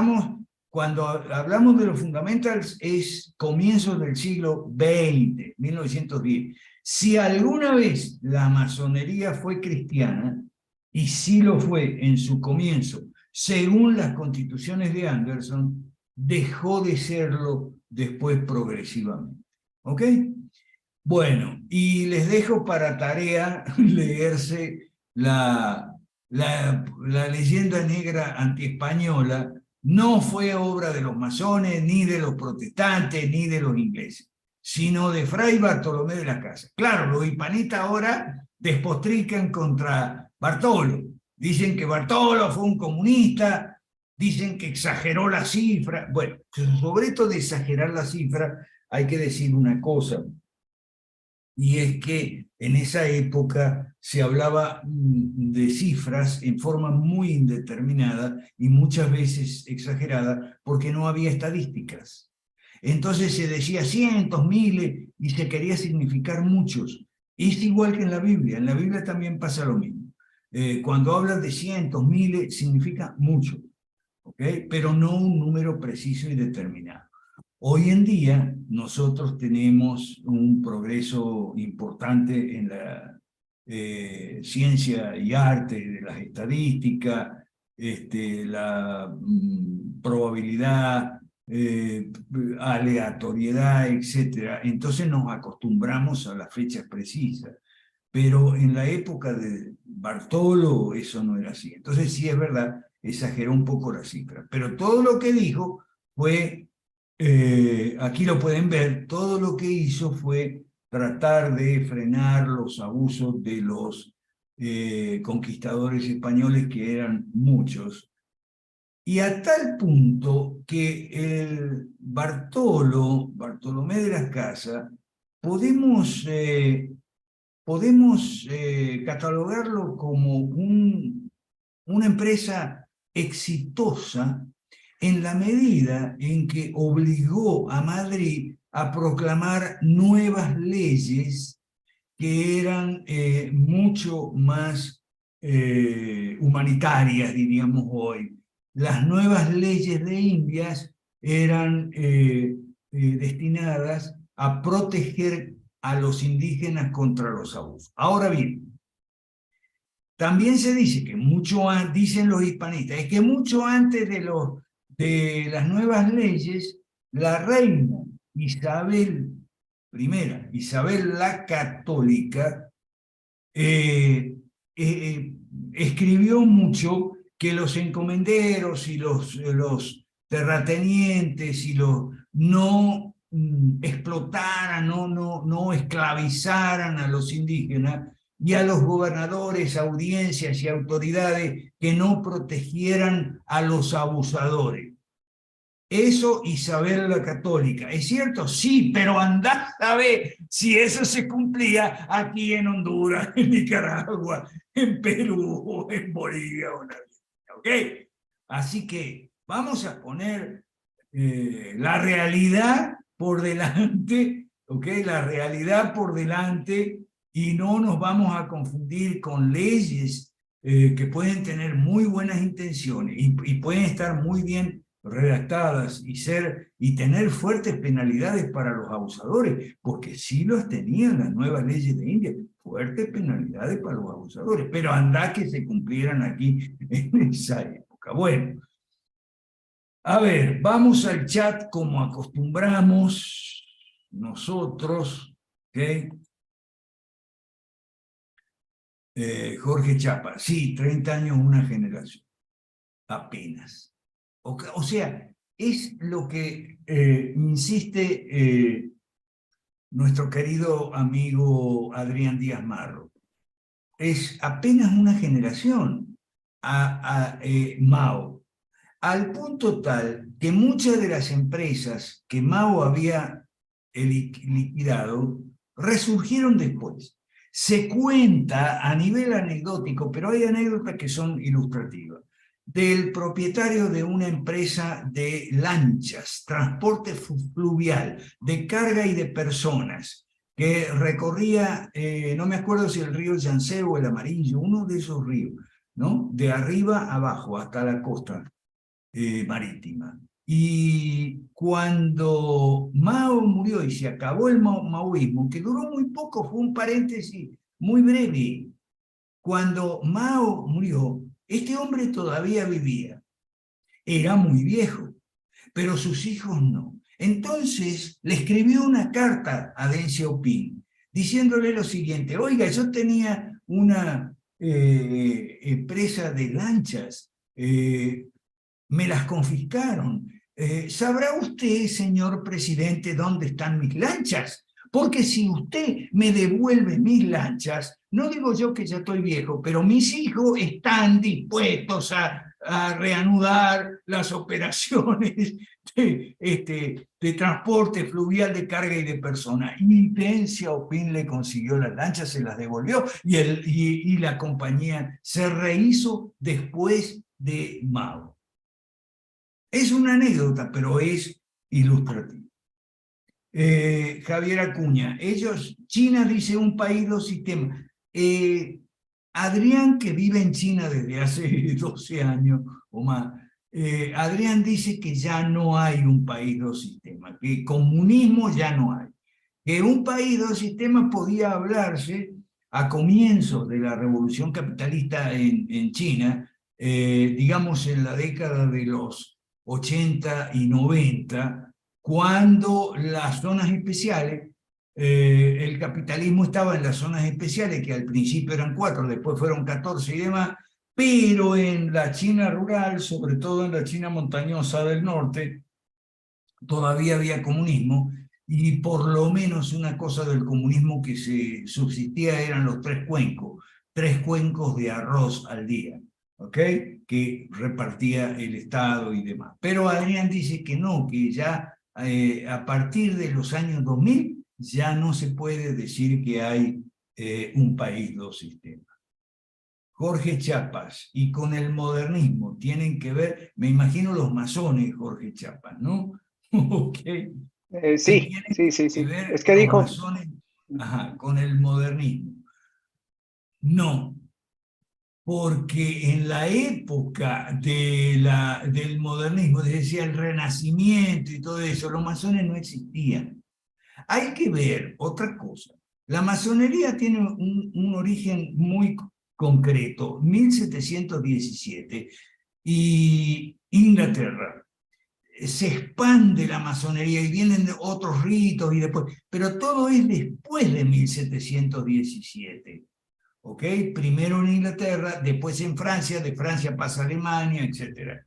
cuando hablamos de los fundamentals, es comienzos del siglo XX, 1910. Si alguna vez la masonería fue cristiana, y sí lo fue en su comienzo, según las constituciones de Anderson, dejó de serlo después progresivamente. ¿Ok? Bueno, y les dejo para tarea leerse la leyenda negra antiespañola. No fue obra de los masones, ni de los protestantes, ni de los ingleses, sino de Fray Bartolomé de las Casas. Claro, los hispanistas ahora despotrican contra Bartolo. Dicen que Bartolo fue un comunista, dicen que exageró la cifra. Bueno, sobre esto de exagerar la cifra hay que decir una cosa, y es que en esa época se hablaba de cifras en forma muy indeterminada y muchas veces exagerada porque no había estadísticas. Entonces se decía cientos, miles y se quería significar muchos. Es igual que en la Biblia también pasa lo mismo. Cuando hablan de cientos, miles, significa mucho, ¿ok? Pero no un número preciso y determinado. Hoy en día nosotros tenemos un progreso importante en la ciencia y arte de las estadísticas, la probabilidad, aleatoriedad, etc. Entonces nos acostumbramos a las fechas precisas. Pero en la época de Bartolo eso no era así. Entonces sí es verdad, exageró un poco la cifra. Pero todo lo que dijo fue... aquí lo pueden ver, todo lo que hizo fue tratar de frenar los abusos de los conquistadores españoles, que eran muchos, y a tal punto que el Bartolomé de las Casas, podemos catalogarlo como una empresa exitosa en la medida en que obligó a Madrid a proclamar nuevas leyes que eran mucho más humanitarias, diríamos hoy. Las nuevas leyes de Indias eran destinadas a proteger a los indígenas contra los abusos. Ahora bien, también se dice que dicen los hispanistas, es que mucho antes de las nuevas leyes, la reina Isabel I, Isabel la Católica, escribió mucho que los encomenderos y los terratenientes y no explotaran, no esclavizaran a los indígenas, y a los gobernadores, audiencias y autoridades que no protegieran a los abusadores. Eso Isabel la Católica. ¿Es cierto? Sí, pero andá a ver si eso se cumplía aquí en Honduras, en Nicaragua, en Perú, en Bolivia o en Argentina. ¿Ok? Así que vamos a poner la realidad por delante, ¿ok? La realidad por delante, y no nos vamos a confundir con leyes que pueden tener muy buenas intenciones y pueden estar muy bien redactadas y tener fuertes penalidades para los abusadores, porque sí los tenían las nuevas leyes de India, fuertes penalidades para los abusadores, pero anda que se cumplieran aquí en esa época. Bueno, a ver, vamos al chat como acostumbramos nosotros, ¿ok? Jorge Chapa, sí, 30 años, una generación, apenas. O sea, es lo que insiste nuestro querido amigo Adrián Díaz Marro. Es apenas una generación a Mao, al punto tal que muchas de las empresas que Mao había liquidado resurgieron después. Se cuenta a nivel anecdótico, pero hay anécdotas que son ilustrativas, del propietario de una empresa de lanchas, transporte fluvial, de carga y de personas, que recorría, no me acuerdo si el río Yangtze o el Amarillo, uno de esos ríos, ¿no? De arriba a abajo hasta la costa marítima. Y cuando Mao murió y se acabó el maoísmo, que duró muy poco, fue un paréntesis muy breve. Cuando Mao murió, este hombre todavía vivía. Era muy viejo, pero sus hijos no. Entonces le escribió una carta a Deng Xiaoping diciéndole lo siguiente: oiga, yo tenía una empresa de lanchas, me las confiscaron. ¿Sabrá usted, señor presidente, dónde están mis lanchas? Porque si usted me devuelve mis lanchas, no digo yo que ya estoy viejo, pero mis hijos están dispuestos a reanudar las operaciones de transporte fluvial de carga y de personas. Y Deng Xiaoping le consiguió las lanchas, se las devolvió y la compañía se rehizo después de Mao. Es una anécdota, pero es ilustrativa. Javier Acuña, China dice un país, dos sistemas. Adrián, que vive en China desde hace 12 años o más, Adrián dice que ya no hay un país, dos sistemas, que comunismo ya no hay, que un país, dos sistemas podía hablarse a comienzos de la revolución capitalista en China, digamos en la década de los 80 y 90, cuando las zonas especiales, el capitalismo estaba en las zonas especiales, que al principio eran 4, después fueron 14 y demás, pero en la China rural, sobre todo en la China montañosa del norte, todavía había comunismo, y por lo menos una cosa del comunismo que se subsistía eran los 3 cuencos de arroz al día, ¿ok? Que repartía el Estado y demás. Pero Adrián dice que no, que ya a partir de los años 2000 ya no se puede decir que hay un país, dos sistemas. Jorge Chiapas, y con el modernismo tienen que ver, me imagino los masones, Jorge Chiapas, ¿no? Ok. Sí, sí, sí, Que sí. ver Es que los dijo, masones, con el modernismo. No, porque en la época del modernismo, decía el Renacimiento y todo eso, los masones no existían. Hay que ver otra cosa. La masonería tiene un origen muy concreto, 1717, y Inglaterra. Se expande la masonería y vienen otros ritos y después, pero todo es después de 1717. ¿Ok? Primero en Inglaterra, después en Francia, de Francia pasa a Alemania, etc.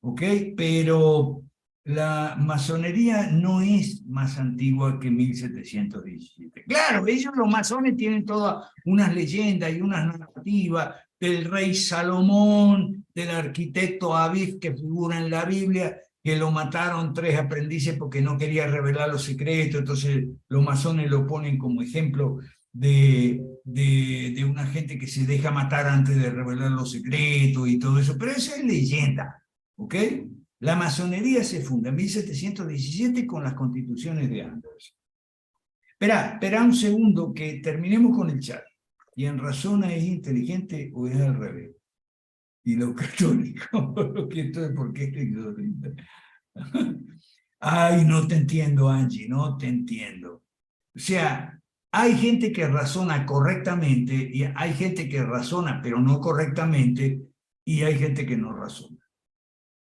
¿Ok? Pero la masonería no es más antigua que 1717. Claro, ellos los masones tienen todas unas leyendas y unas narrativas del rey Salomón, del arquitecto Aviv que figura en la Biblia, que lo mataron 3 aprendices porque no quería revelar los secretos, entonces los masones lo ponen como ejemplo de una gente que se deja matar antes de revelar los secretos y todo eso, pero esa es leyenda, ¿ok? La masonería se funda en 1717 con las constituciones de Andros. Espera un segundo que terminemos con el chat. ¿Quien razona es inteligente o es al revés? y los católicos, ¿por qué es exorcista? Ay, no te entiendo, Angie, no te entiendo. O sea, hay gente que razona correctamente y hay gente que razona pero no correctamente y hay gente que no razona.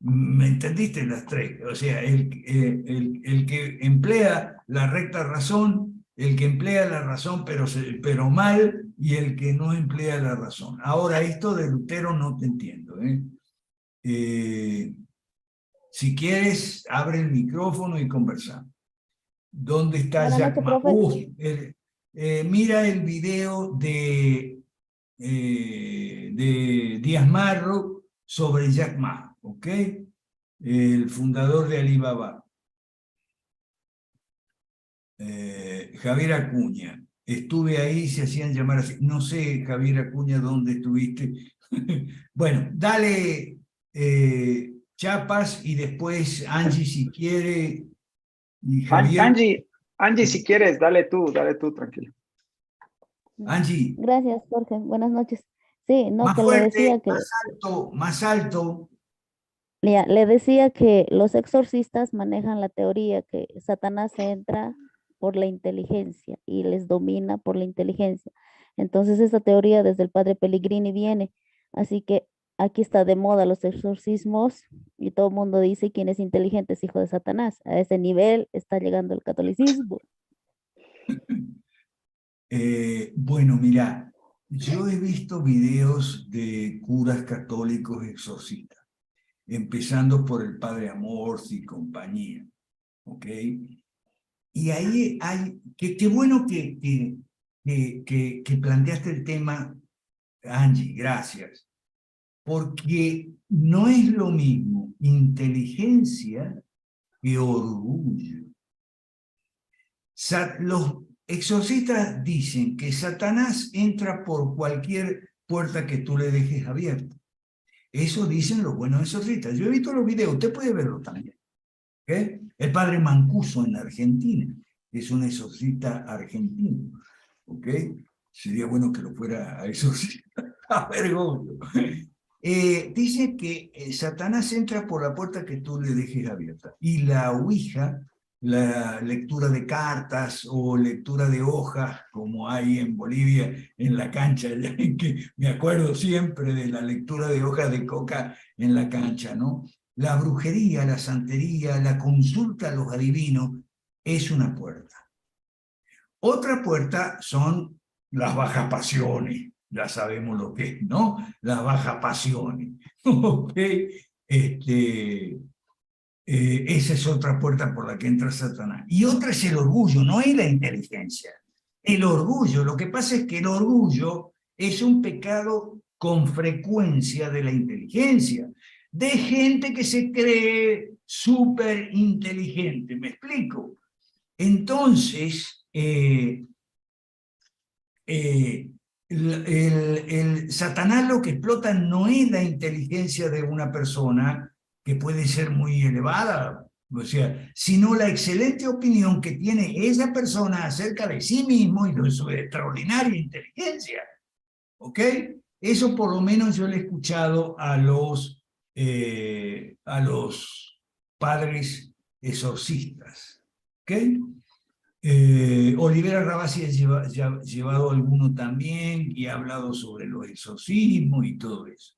¿Me entendiste las tres? O sea, el que emplea la recta razón, el que emplea la razón pero mal y el que no emplea la razón. Ahora, esto de Lutero no te entiendo. Si quieres, abre el micrófono y conversamos. ¿Dónde está Buenas Jack noches, Ma? profe. Mira el video de Díaz Marro sobre Jack Ma, ¿ok? El fundador de Alibaba. Javier Acuña. Estuve ahí, se hacían llamar así. No sé, Javier Acuña, dónde estuviste. Bueno, dale Chapas y después Angie si quiere. Y Javier. Angie, si quieres, dale tú, tranquilo. Angie. Gracias, Jorge. Buenas noches. Sí, no, Más que le fuerte, decía que, más alto. le decía que los exorcistas manejan la teoría que Satanás entra por la inteligencia y les domina por la inteligencia. Entonces, esa teoría desde el padre Pellegrini viene. Así que aquí está de moda los exorcismos y todo el mundo dice quién es inteligente es hijo de Satanás. A ese nivel está llegando el catolicismo. Bueno, mira, yo he visto videos de curas católicos exorcistas, empezando por el padre Amorth y compañía, ¿ok? Y ahí hay, qué bueno que planteaste el tema, Angie, gracias, porque no es lo mismo inteligencia que orgullo. Los exorcistas dicen que Satanás entra por cualquier puerta que tú le dejes abierta. Eso dicen los buenos exorcistas. Yo he visto los videos, usted puede verlo también. ¿Okay? El padre Mancuso en Argentina, es un exorcista argentino. ¿Okay? Sería bueno que lo fuera a exorcistar a Bergoglio. Dice que Satanás entra por la puerta que tú le dejes abierta. Y la ouija, la lectura de cartas o lectura de hojas, como hay en Bolivia, en la cancha, que me acuerdo siempre de la lectura de hojas de coca en la cancha, ¿no? La brujería, la santería, la consulta a los adivinos es una puerta. Otra puerta son las bajas pasiones, ya sabemos lo que es, ¿no? Las bajas pasiones, ¿ok? Esa es otra puerta por la que entra Satanás. Y otra es el orgullo, no es la inteligencia. El orgullo, lo que pasa es que el orgullo es un pecado con frecuencia de la inteligencia, de gente que se cree súper inteligente, ¿me explico? Entonces, el Satanás lo que explota no es la inteligencia de una persona, que puede ser muy elevada, o sea, sino la excelente opinión que tiene esa persona acerca de sí mismo y de su extraordinaria inteligencia. ¿Ok? Eso por lo menos yo le he escuchado a los padres exorcistas. ¿Ok? Olivera Rabasi ha llevado alguno también y ha hablado sobre los exorcismos y todo eso.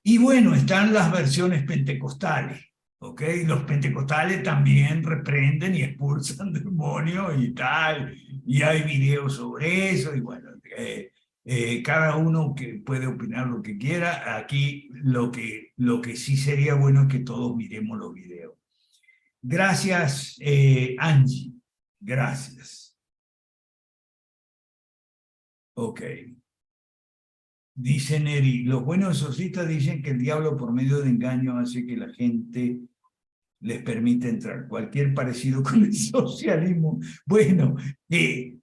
Y bueno, están las versiones pentecostales, ¿ok? Los pentecostales también reprenden y expulsan demonios y tal, y hay videos sobre eso, y bueno, cada uno que puede opinar lo que quiera. Aquí lo que sí sería bueno es que todos miremos los videos. Gracias, Angie. Gracias. Ok. Dice Neri, los buenos exorcistas dicen que el diablo por medio de engaño hace que la gente les permita entrar. Cualquier parecido con el socialismo. Bueno, sí,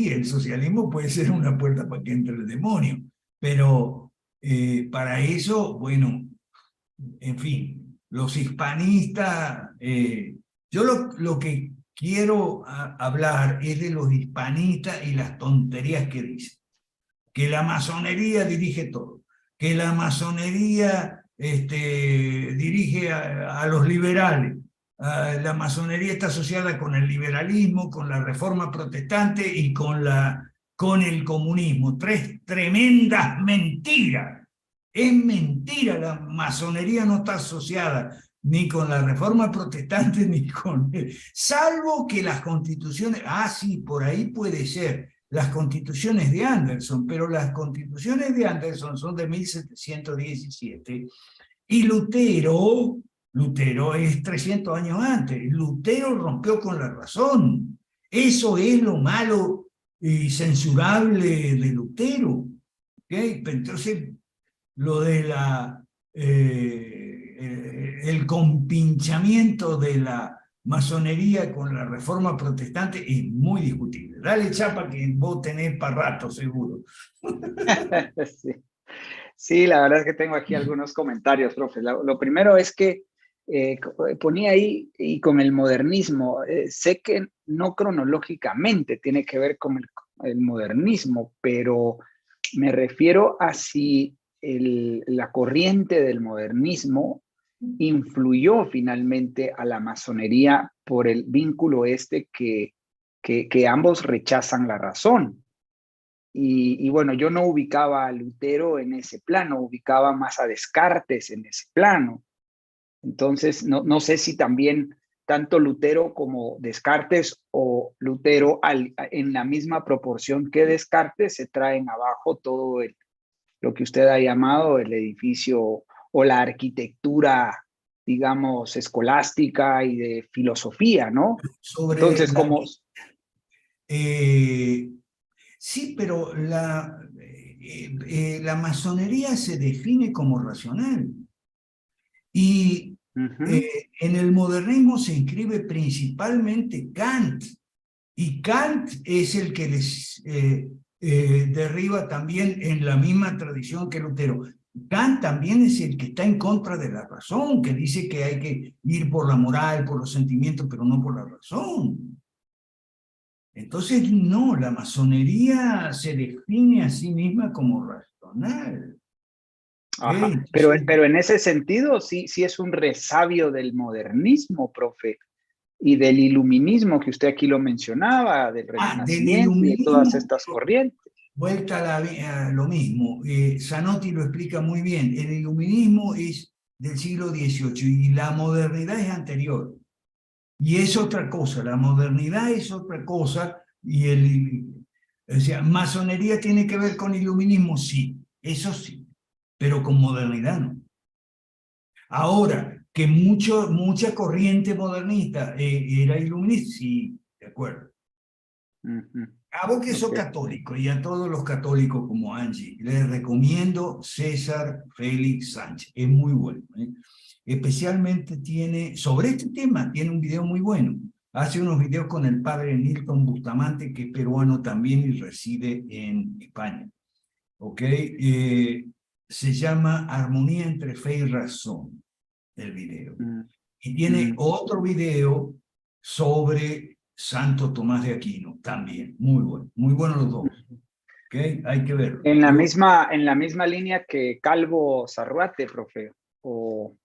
el socialismo puede ser una puerta para que entre el demonio, pero para eso, bueno, en fin, los hispanistas, yo lo que quiero hablar es de los hispanistas y las tonterías que dicen. Que la masonería dirige todo. que la masonería dirige a los liberales. La masonería está asociada con el liberalismo, con la reforma protestante y con el comunismo. Tres tremendas mentiras. Es mentira, la masonería no está asociada ni con la reforma protestante, ni con... Salvo que las constituciones... sí, por ahí puede ser. Las constituciones de Anderson, pero las constituciones de Anderson son de 1717, y Lutero es 300 años antes. Lutero rompió con la razón. Eso es lo malo y censurable de Lutero. ¿Okay? Entonces, lo de el compinchamiento de la masonería con la reforma protestante es muy discutible. Dale chapa que vos tenés para rato, seguro. Sí. Sí, la verdad es que tengo aquí algunos comentarios, profe. Lo primero es que ponía ahí, y con el modernismo, sé que no cronológicamente tiene que ver con el modernismo, pero me refiero a si la corriente del modernismo influyó finalmente a la masonería por el vínculo que ambos rechazan la razón. Y bueno, yo no ubicaba a Lutero en ese plano, ubicaba más a Descartes en ese plano. Entonces, no sé si también tanto Lutero como Descartes, o Lutero en la misma proporción que Descartes, se traen abajo todo lo que usted ha llamado el edificio o la arquitectura, digamos, escolástica y de filosofía, ¿no? Entonces, como... Sí, pero la masonería se define como racional. Y en el modernismo se inscribe principalmente Kant. Y Kant es el que les derriba también en la misma tradición que Lutero. Kant también es el que está en contra de la razón, que dice que hay que ir por la moral, por los sentimientos, pero no por la razón. Entonces, no, la masonería se define a sí misma como racional. Ajá. Entonces, Pero en ese sentido sí es un resabio del modernismo, profe, y del iluminismo, que usted aquí lo mencionaba, del del Renacimiento y de iluminismo, todas estas corrientes. vuelta a lo mismo. Zanotti lo explica muy bien. El iluminismo es del siglo XVIII y la modernidad es anterior. Y es otra cosa, la modernidad es otra cosa, o sea, masonería tiene que ver con iluminismo, sí, eso sí, pero con modernidad no. Ahora, que mucha corriente modernista era iluminista, sí, de acuerdo. A vos que sos católico, y a todos los católicos como Angie, les recomiendo César Félix Sánchez, es muy bueno. Especialmente sobre este tema, tiene un video muy bueno. Hace unos videos con el padre Nilton Bustamante, que es peruano también y reside en España. ¿Ok? Se llama Armonía entre Fe y Razón, el video. Y tiene otro video sobre Santo Tomás de Aquino, también, muy bueno los dos. ¿Ok? Hay que verlo. En la misma línea que Calvo Zarruate, profe, o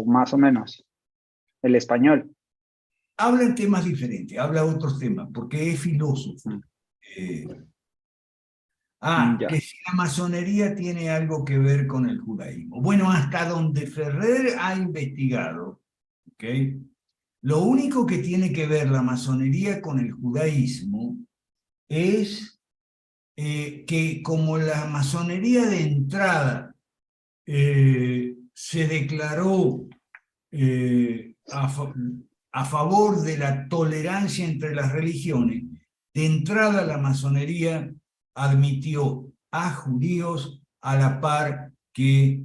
más o menos, el español. Habla en temas diferentes, habla otros temas, porque es filósofo. Que si la masonería tiene algo que ver con el judaísmo. Bueno, hasta donde Ferrer ha investigado, ¿ok? Lo único que tiene que ver la masonería con el judaísmo es que como la masonería de entrada se declaró a favor de la tolerancia entre las religiones, de entrada la masonería admitió a judíos a la par que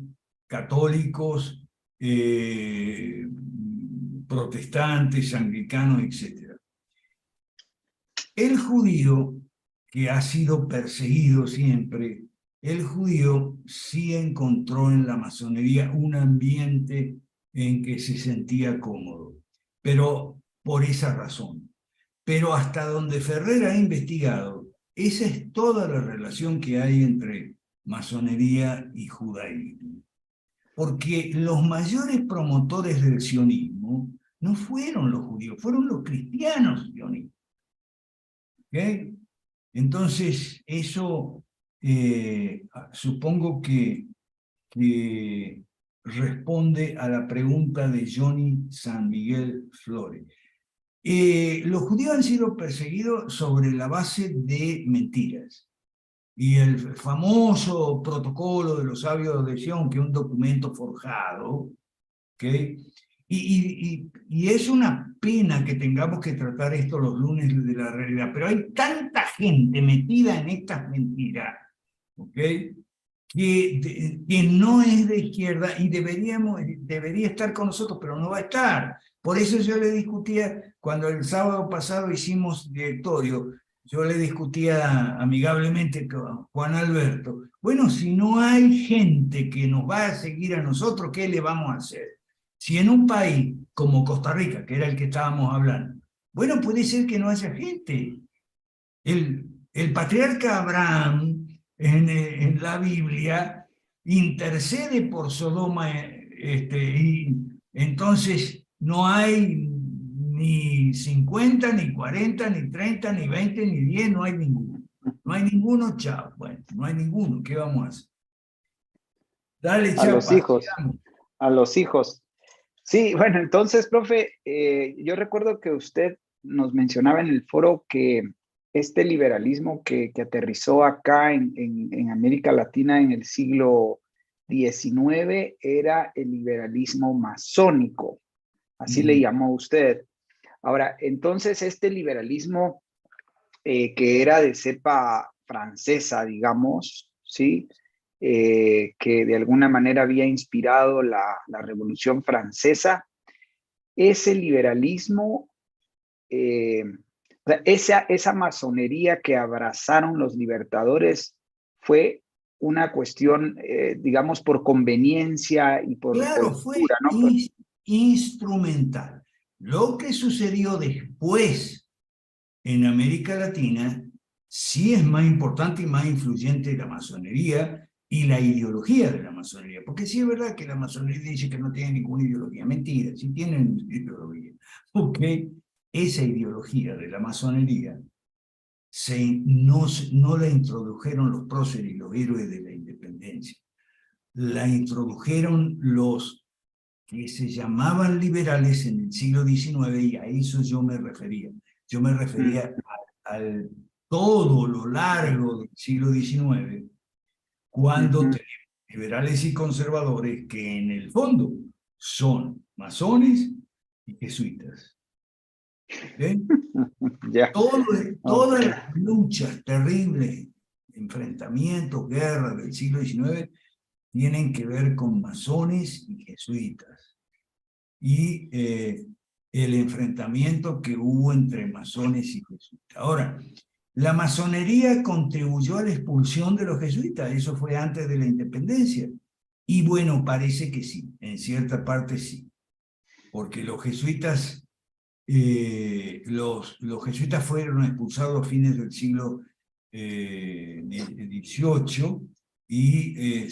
católicos, protestantes, anglicanos, etc. El judío, que ha sido perseguido siempre, el judío sí encontró en la masonería un ambiente en que se sentía cómodo, pero por esa razón. Pero hasta donde Ferrer ha investigado, esa es toda la relación que hay entre masonería y judaísmo. Porque los mayores promotores del sionismo no fueron los judíos, fueron los cristianos sionistas. ¿Okay? Entonces, eso supongo que responde a la pregunta de Johnny San Miguel Flores. Los judíos han sido perseguidos sobre la base de mentiras. Y el famoso protocolo de los sabios de Sion, que es un documento forjado, ¿okay? Y es una pena que tengamos que tratar esto los lunes de la realidad, pero hay tanta gente metida en estas mentiras, ¿okay? que no es de izquierda y debería estar con nosotros, pero no va a estar. Por eso yo le discutía, cuando el sábado pasado hicimos directorio, yo le discutía amigablemente con Juan Alberto, bueno, si no hay gente que nos va a seguir a nosotros, ¿qué le vamos a hacer? Si en un país como Costa Rica, que era el que estábamos hablando, bueno, puede ser que no haya gente. El patriarca Abraham en la Biblia intercede por Sodoma, y entonces no hay ni 50, ni 40, ni 30, ni 20, ni 10, no hay ninguno. No hay ninguno, chao. Bueno, no hay ninguno, ¿qué vamos a hacer? Dale, A los Chapa, hijos, sigamos. a los hijos. Sí, bueno, entonces, profe, yo recuerdo que usted nos mencionaba en el foro que este liberalismo que aterrizó acá en América Latina en el siglo XIX era el liberalismo masónico, así le llamó usted. Ahora, entonces, este liberalismo que era de cepa francesa, digamos, ¿sí? Que de alguna manera había inspirado la Revolución Francesa, ese liberalismo, esa masonería que abrazaron los libertadores fue una cuestión, digamos, por conveniencia y por Claro, fue coyuntura, ¿no? instrumental. Lo que sucedió después en América Latina sí es más importante y más influyente la masonería y la ideología de la masonería, porque sí es verdad que la masonería dice que no tiene ninguna ideología, mentira, sí tienen ideología, porque esa ideología de la masonería no la introdujeron los próceres y los héroes de la independencia, la introdujeron los que se llamaban liberales en el siglo XIX, y a eso yo me refería. Yo me refería al todo lo largo del siglo XIX, cuando tenemos liberales y conservadores que en el fondo son masones y jesuitas. ¿Okay? Ya. Todas las luchas terribles, enfrentamientos, guerras del siglo XIX, tienen que ver con masones y jesuitas. Y el enfrentamiento que hubo entre masones y jesuitas. Ahora, la masonería contribuyó a la expulsión de los jesuitas, eso fue antes de la independencia. Y bueno, parece que sí, en cierta parte sí, porque los jesuitas fueron expulsados a fines del siglo XVIII y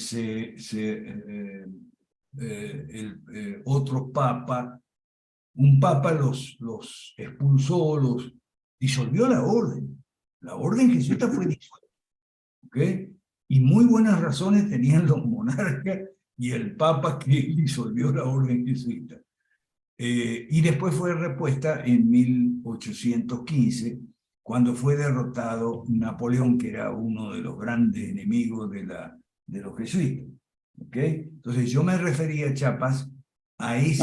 otro papa, un papa los expulsó, los disolvió la orden. La orden jesuita fue disuelta. ¿Okay? Y muy buenas razones tenían los monarcas y el papa que disolvió la orden jesuita. Y después fue repuesta en 1815, cuando fue derrotado Napoleón, que era uno de los grandes enemigos de los jesuitas. ¿Okay? Entonces yo me refería, Chapas, a ese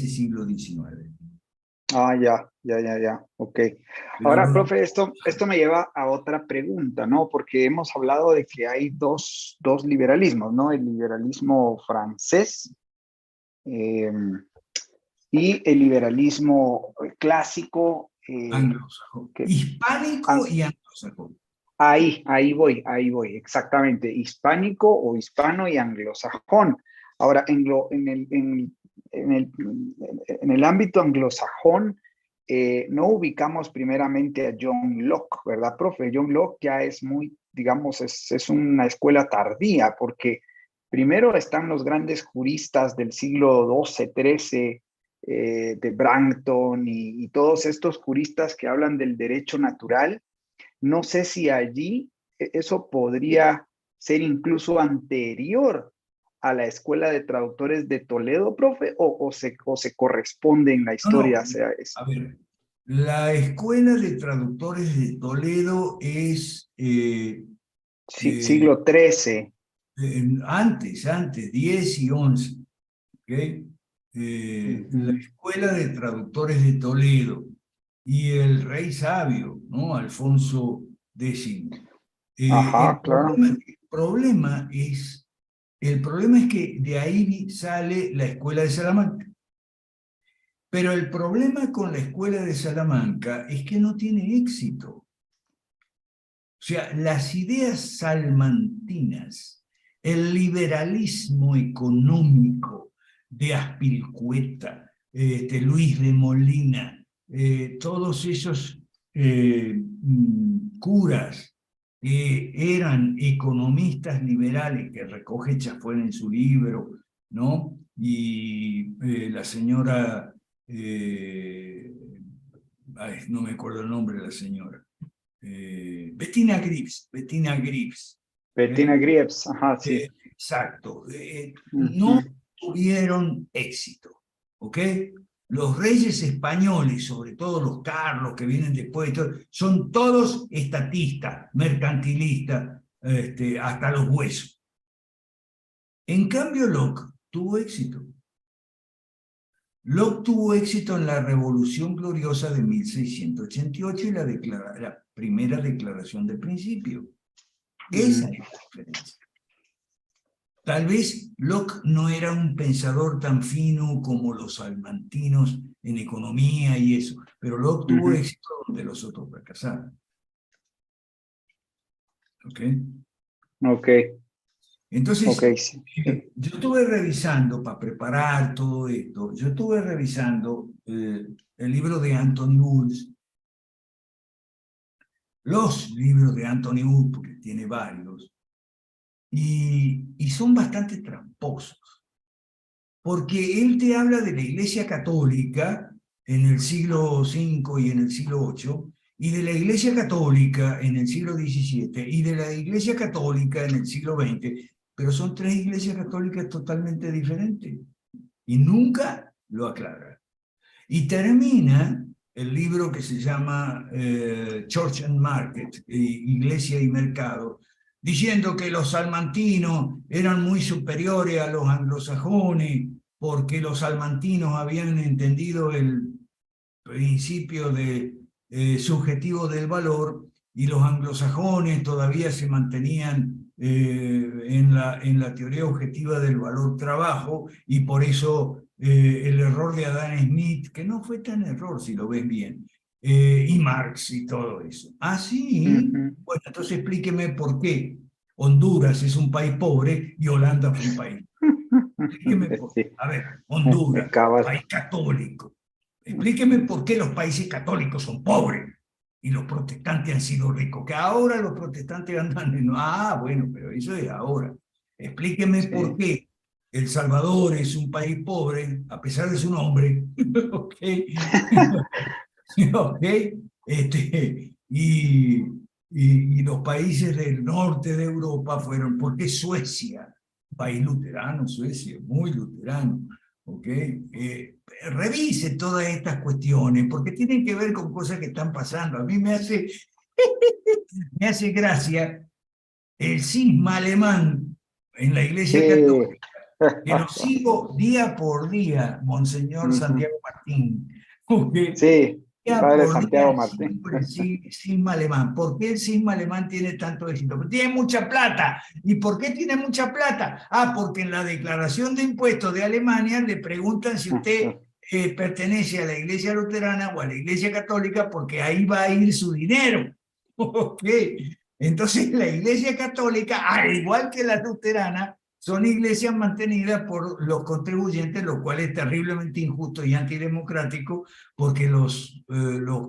siglo XIX. Ah, ya, ok. Ahora, profe, esto me lleva a otra pregunta, ¿no? Porque hemos hablado de que hay dos liberalismos, ¿no? El liberalismo francés y el liberalismo clásico. Anglosajón. Hispánico y anglosajón. Ahí voy, exactamente. Hispánico o hispano y anglosajón. Ahora, en el ámbito anglosajón, no ubicamos primeramente a John Locke, ¿verdad, profe? John Locke ya es muy digamos, es una escuela tardía, porque primero están los grandes juristas del siglo XII, XIII, de Brangton y todos estos juristas que hablan del derecho natural. No sé si allí eso podría ser incluso anterior a la Escuela de Traductores de Toledo, profe, o se corresponde en la historia. No, O sea, es, a ver, la Escuela de Traductores de Toledo es siglo XIII. antes, 10 y 11, ¿ok? La Ujú. Escuela de Traductores de Toledo y el rey sabio, ¿no? Alfonso X. Ajá, claro. El problema es que de ahí sale la Escuela de Salamanca. Pero el problema con la Escuela de Salamanca es que no tiene éxito. O sea, las ideas salmantinas, el liberalismo económico de Azpilicueta, Luis de Molina, todos esos curas que eran economistas liberales, que recoge Chafuen en su libro, ¿no? Y la señora, no me acuerdo el nombre de la señora, Bettina Greaves, Bettina Greaves, ajá, sí. exacto, no Ujú. tuvieron éxito, ¿ok? Los reyes españoles, sobre todo los Carlos que vienen después, son todos estatistas, mercantilistas, hasta los huesos. En cambio, Locke tuvo éxito. Locke tuvo éxito en la Revolución Gloriosa de 1688 y la primera declaración de principio. Esa es la diferencia. Tal vez Locke no era un pensador tan fino como los salmantinos en economía y eso, pero Locke tuvo éxito donde los otros fracasaron. ¿Ok? Ok, Entonces, ok, sí. yo estuve revisando, para preparar todo esto, yo estuve revisando el libro de Anthony Woods, los libros de Anthony Woods, porque tiene varios, y son bastante tramposos, porque él te habla de la Iglesia Católica en el siglo V y en el siglo VIII, y de la Iglesia Católica en el siglo XVII, y de la Iglesia Católica en el siglo XX, pero son tres iglesias católicas totalmente diferentes, y nunca lo aclara. Y termina el libro que se llama Church and Market, Iglesia y Mercado, diciendo que los salmantinos eran muy superiores a los anglosajones, porque los salmantinos habían entendido el principio de, subjetivo del valor, y los anglosajones todavía se mantenían en la teoría objetiva del valor trabajo, y por eso el error de Adam Smith, que no fue tan error si lo ves bien, y Marx y todo eso. Ah, sí, bueno, entonces explíqueme por qué Honduras es un país pobre y Holanda fue un país. Explíqueme por qué. Sí, A ver, Honduras, cabal. país católico. Explíqueme por qué los países católicos son pobres y los protestantes han sido ricos. Que ahora los protestantes andan en... Ah, bueno, pero eso es ahora. Explíqueme por qué El Salvador es un país pobre, a pesar de su nombre. ¿Ok? ¿Ok? Y los países del norte de Europa fueron... ¿Por qué Suecia? País luterano, Suecia, muy luterano. ¿Ok? Revise todas estas cuestiones, porque tienen que ver con cosas que están pasando. A mí me me hace gracia el cisma alemán en la Iglesia Sí. Católica, que lo sigo día por día, Monseñor Santiago Martín. Porque Sí, día padre por Santiago día Martín. siempre el cisma alemán. ¿Por qué el cisma alemán tiene tanto éxito? Porque tiene mucha plata. ¿Y por qué tiene mucha plata? Ah, porque en la declaración de impuestos de Alemania le preguntan si usted pertenece a la Iglesia Luterana o a la Iglesia Católica, porque ahí va a ir su dinero. ¿Ok? Entonces la Iglesia Católica, al igual que la luterana, son iglesias mantenidas por los contribuyentes, lo cual es terriblemente injusto y antidemocrático, porque los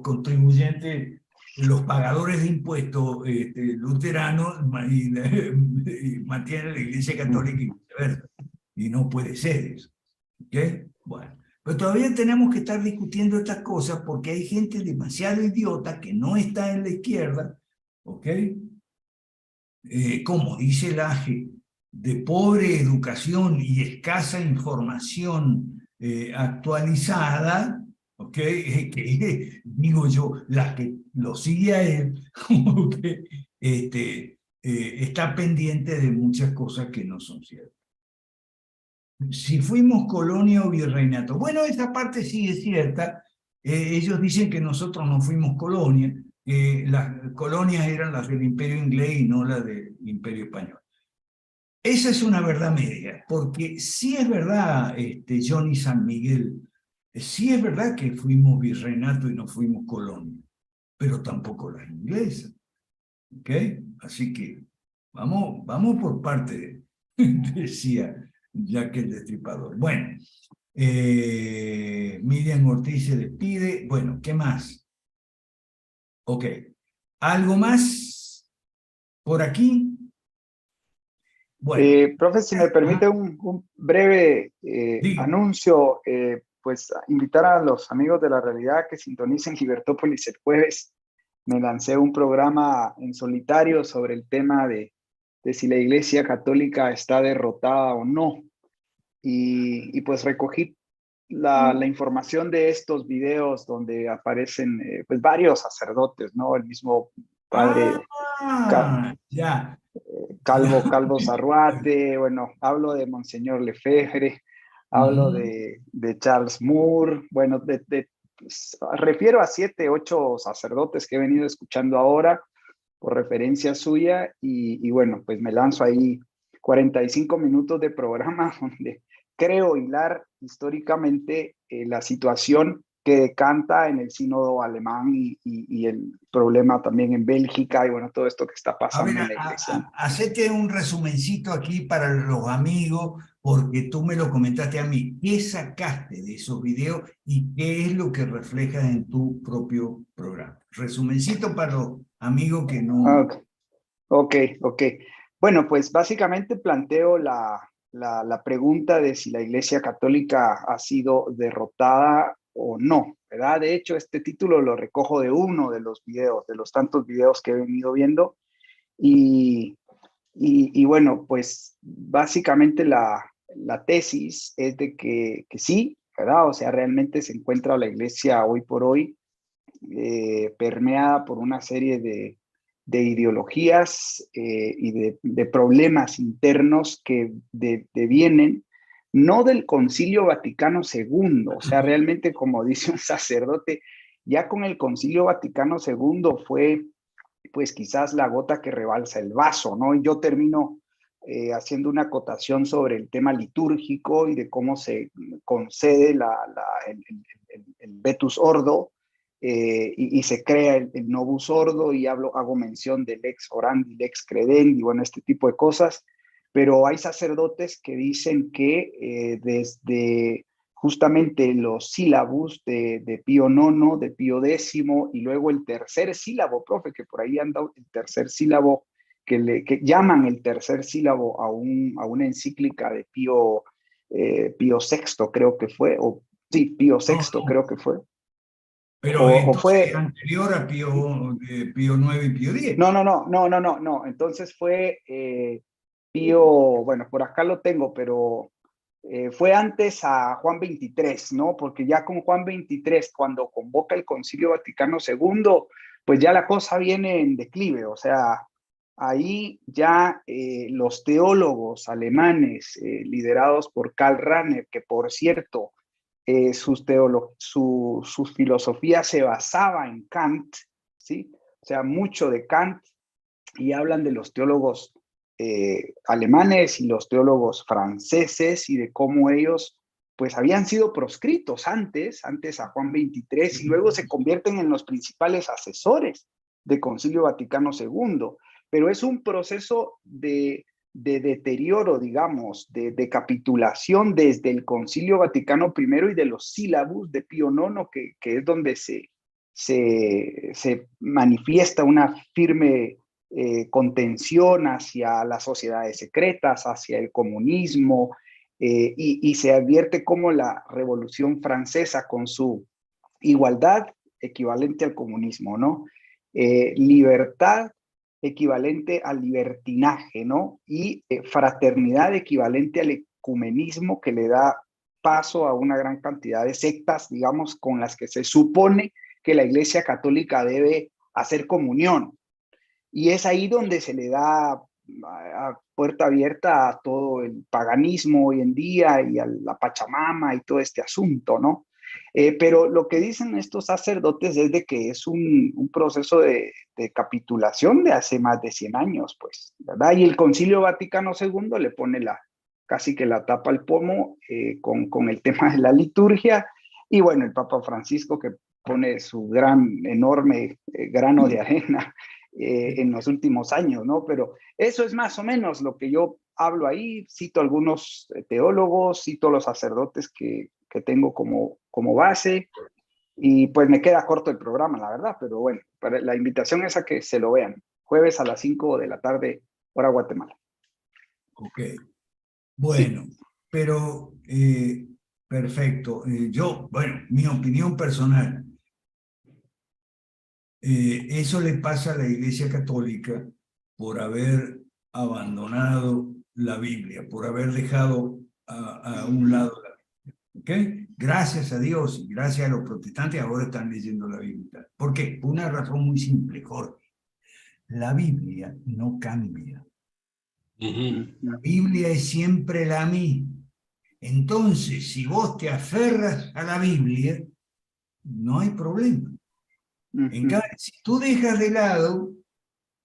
contribuyentes los pagadores de impuestos luteranos y mantienen la Iglesia Católica y viceversa. Y no puede ser eso. ¿Ok? Bueno, pero todavía tenemos que estar discutiendo estas cosas porque hay gente demasiado idiota que no está en la izquierda, ¿ok? Como dice el AGE, de pobre educación y escasa información actualizada, ¿ok? Que digo yo, la que lo sigue a él, como que está pendiente de muchas cosas que no son ciertas. Si fuimos colonia o virreinato. Bueno, esa parte sí es cierta. Ellos dicen que nosotros no fuimos colonia, que las colonias eran las del Imperio Inglés y no las del Imperio Español. Esa es una verdad media, porque sí es verdad, Johnny San Miguel, sí es verdad que fuimos virreinato y no fuimos colonia, pero tampoco las inglesas. ¿Ok? Así que vamos por parte, decía Jack el Destripador. Bueno, Miriam Ortiz se despide. Bueno, ¿qué más? Ok. ¿Algo más por aquí? Bueno. Profe, si me permite un breve Diga. anuncio, pues invitar a los amigos de la realidad que sintonicen Libertópolis el jueves. Me lancé un programa en solitario sobre el tema de si la Iglesia Católica está derrotada o no. Y pues recogí la información de estos videos donde aparecen pues varios sacerdotes, ¿no? El mismo padre Ya. Calvo Zarruate, bueno, hablo de Monseñor Lefebvre, hablo de Charles Moore, bueno, pues, refiero a 7, 8 sacerdotes que he venido escuchando ahora por referencia suya y bueno, pues me lanzo ahí 45 minutos de programa donde creo hilar históricamente la situación que decanta en el sínodo alemán y el problema también en Bélgica y bueno, todo esto que está pasando en la iglesia. Hacete un resumencito aquí para los amigos, porque tú me lo comentaste a mí. ¿Qué sacaste de esos videos y qué es lo que reflejas en tu propio programa? Resumencito para los amigos que no... Ok. Bueno, pues básicamente planteo la pregunta de si la Iglesia Católica ha sido derrotada o no, ¿verdad? De hecho, este título lo recojo de uno de los videos, de los tantos videos que he venido viendo. Y bueno, pues básicamente la tesis es de que sí, ¿verdad? O sea, realmente se encuentra la Iglesia hoy por hoy permeada por una serie de ideologías y de problemas internos que devienen no del Concilio Vaticano II, o sea, realmente como dice un sacerdote, ya con el Concilio Vaticano II fue pues quizás la gota que rebalsa el vaso, ¿no? Y yo termino haciendo una acotación sobre el tema litúrgico y de cómo se concede el Vetus Ordo, y se crea el Novus Ordo y hago mención del Lex Orandi, Lex Credendi, bueno, este tipo de cosas, pero hay sacerdotes que dicen que desde justamente los sílabos de Pío IX, de Pío X, y luego el tercer sílabo, profe, que por ahí anda el tercer sílabo, que llaman el tercer sílabo a una encíclica de Pío VI, creo que fue, o sí, Pío VI, creo que fue. Pero O fue anterior a Pío IX y Pío X. No. Entonces fue Pío, bueno, por acá lo tengo, pero fue antes a Juan XXIII, ¿no? Porque ya con Juan XXIII, cuando convoca el Concilio Vaticano II, pues ya la cosa viene en declive, o sea, ahí ya los teólogos alemanes liderados por Karl Rahner, que por cierto, su filosofía se basaba en Kant, ¿sí? O sea, mucho de Kant, y hablan de los teólogos alemanes y los teólogos franceses y de cómo ellos pues habían sido proscritos antes a Juan XXIII y luego se convierten en los principales asesores del Concilio Vaticano II. Pero es un proceso de deterioro, digamos, de capitulación desde el Concilio Vaticano I y de los sílabos de Pío IX, que es donde se se manifiesta una firme contención hacia las sociedades secretas, hacia el comunismo, y se advierte cómo la Revolución Francesa, con su igualdad equivalente al comunismo, ¿no? Libertad equivalente al libertinaje, ¿no? Y fraternidad equivalente al ecumenismo, que le da paso a una gran cantidad de sectas, digamos, con las que se supone que la Iglesia Católica debe hacer comunión. Y es ahí donde se le da a puerta abierta a todo el paganismo hoy en día y a la Pachamama y todo este asunto, ¿no? Pero lo que dicen estos sacerdotes es de que es un proceso de capitulación de hace más de 100 años, pues, ¿verdad? Y el Concilio Vaticano II le pone casi que la tapa al pomo con el tema de la liturgia, y bueno, el Papa Francisco, que pone su enorme grano de arena en los últimos años, ¿no? Pero eso es más o menos lo que yo hablo ahí. Cito algunos teólogos, cito los sacerdotes que tengo como base, y pues me queda corto el programa, la verdad, pero bueno, la invitación es a que se lo vean, jueves a las 5 de la tarde, hora Guatemala. Ok, bueno, sí. Pero perfecto. Bueno, mi opinión personal, eso le pasa a la Iglesia Católica por haber abandonado la Biblia, por haber dejado a un lado la Biblia. ¿Okay? Gracias a Dios y gracias a los protestantes ahora están leyendo la Biblia. ¿Por qué? Por una razón muy simple, Jorge. La Biblia no cambia. La Biblia es siempre la misma. Entonces, si vos te aferras a la Biblia, no hay problema. En cambio, si tú dejas de lado,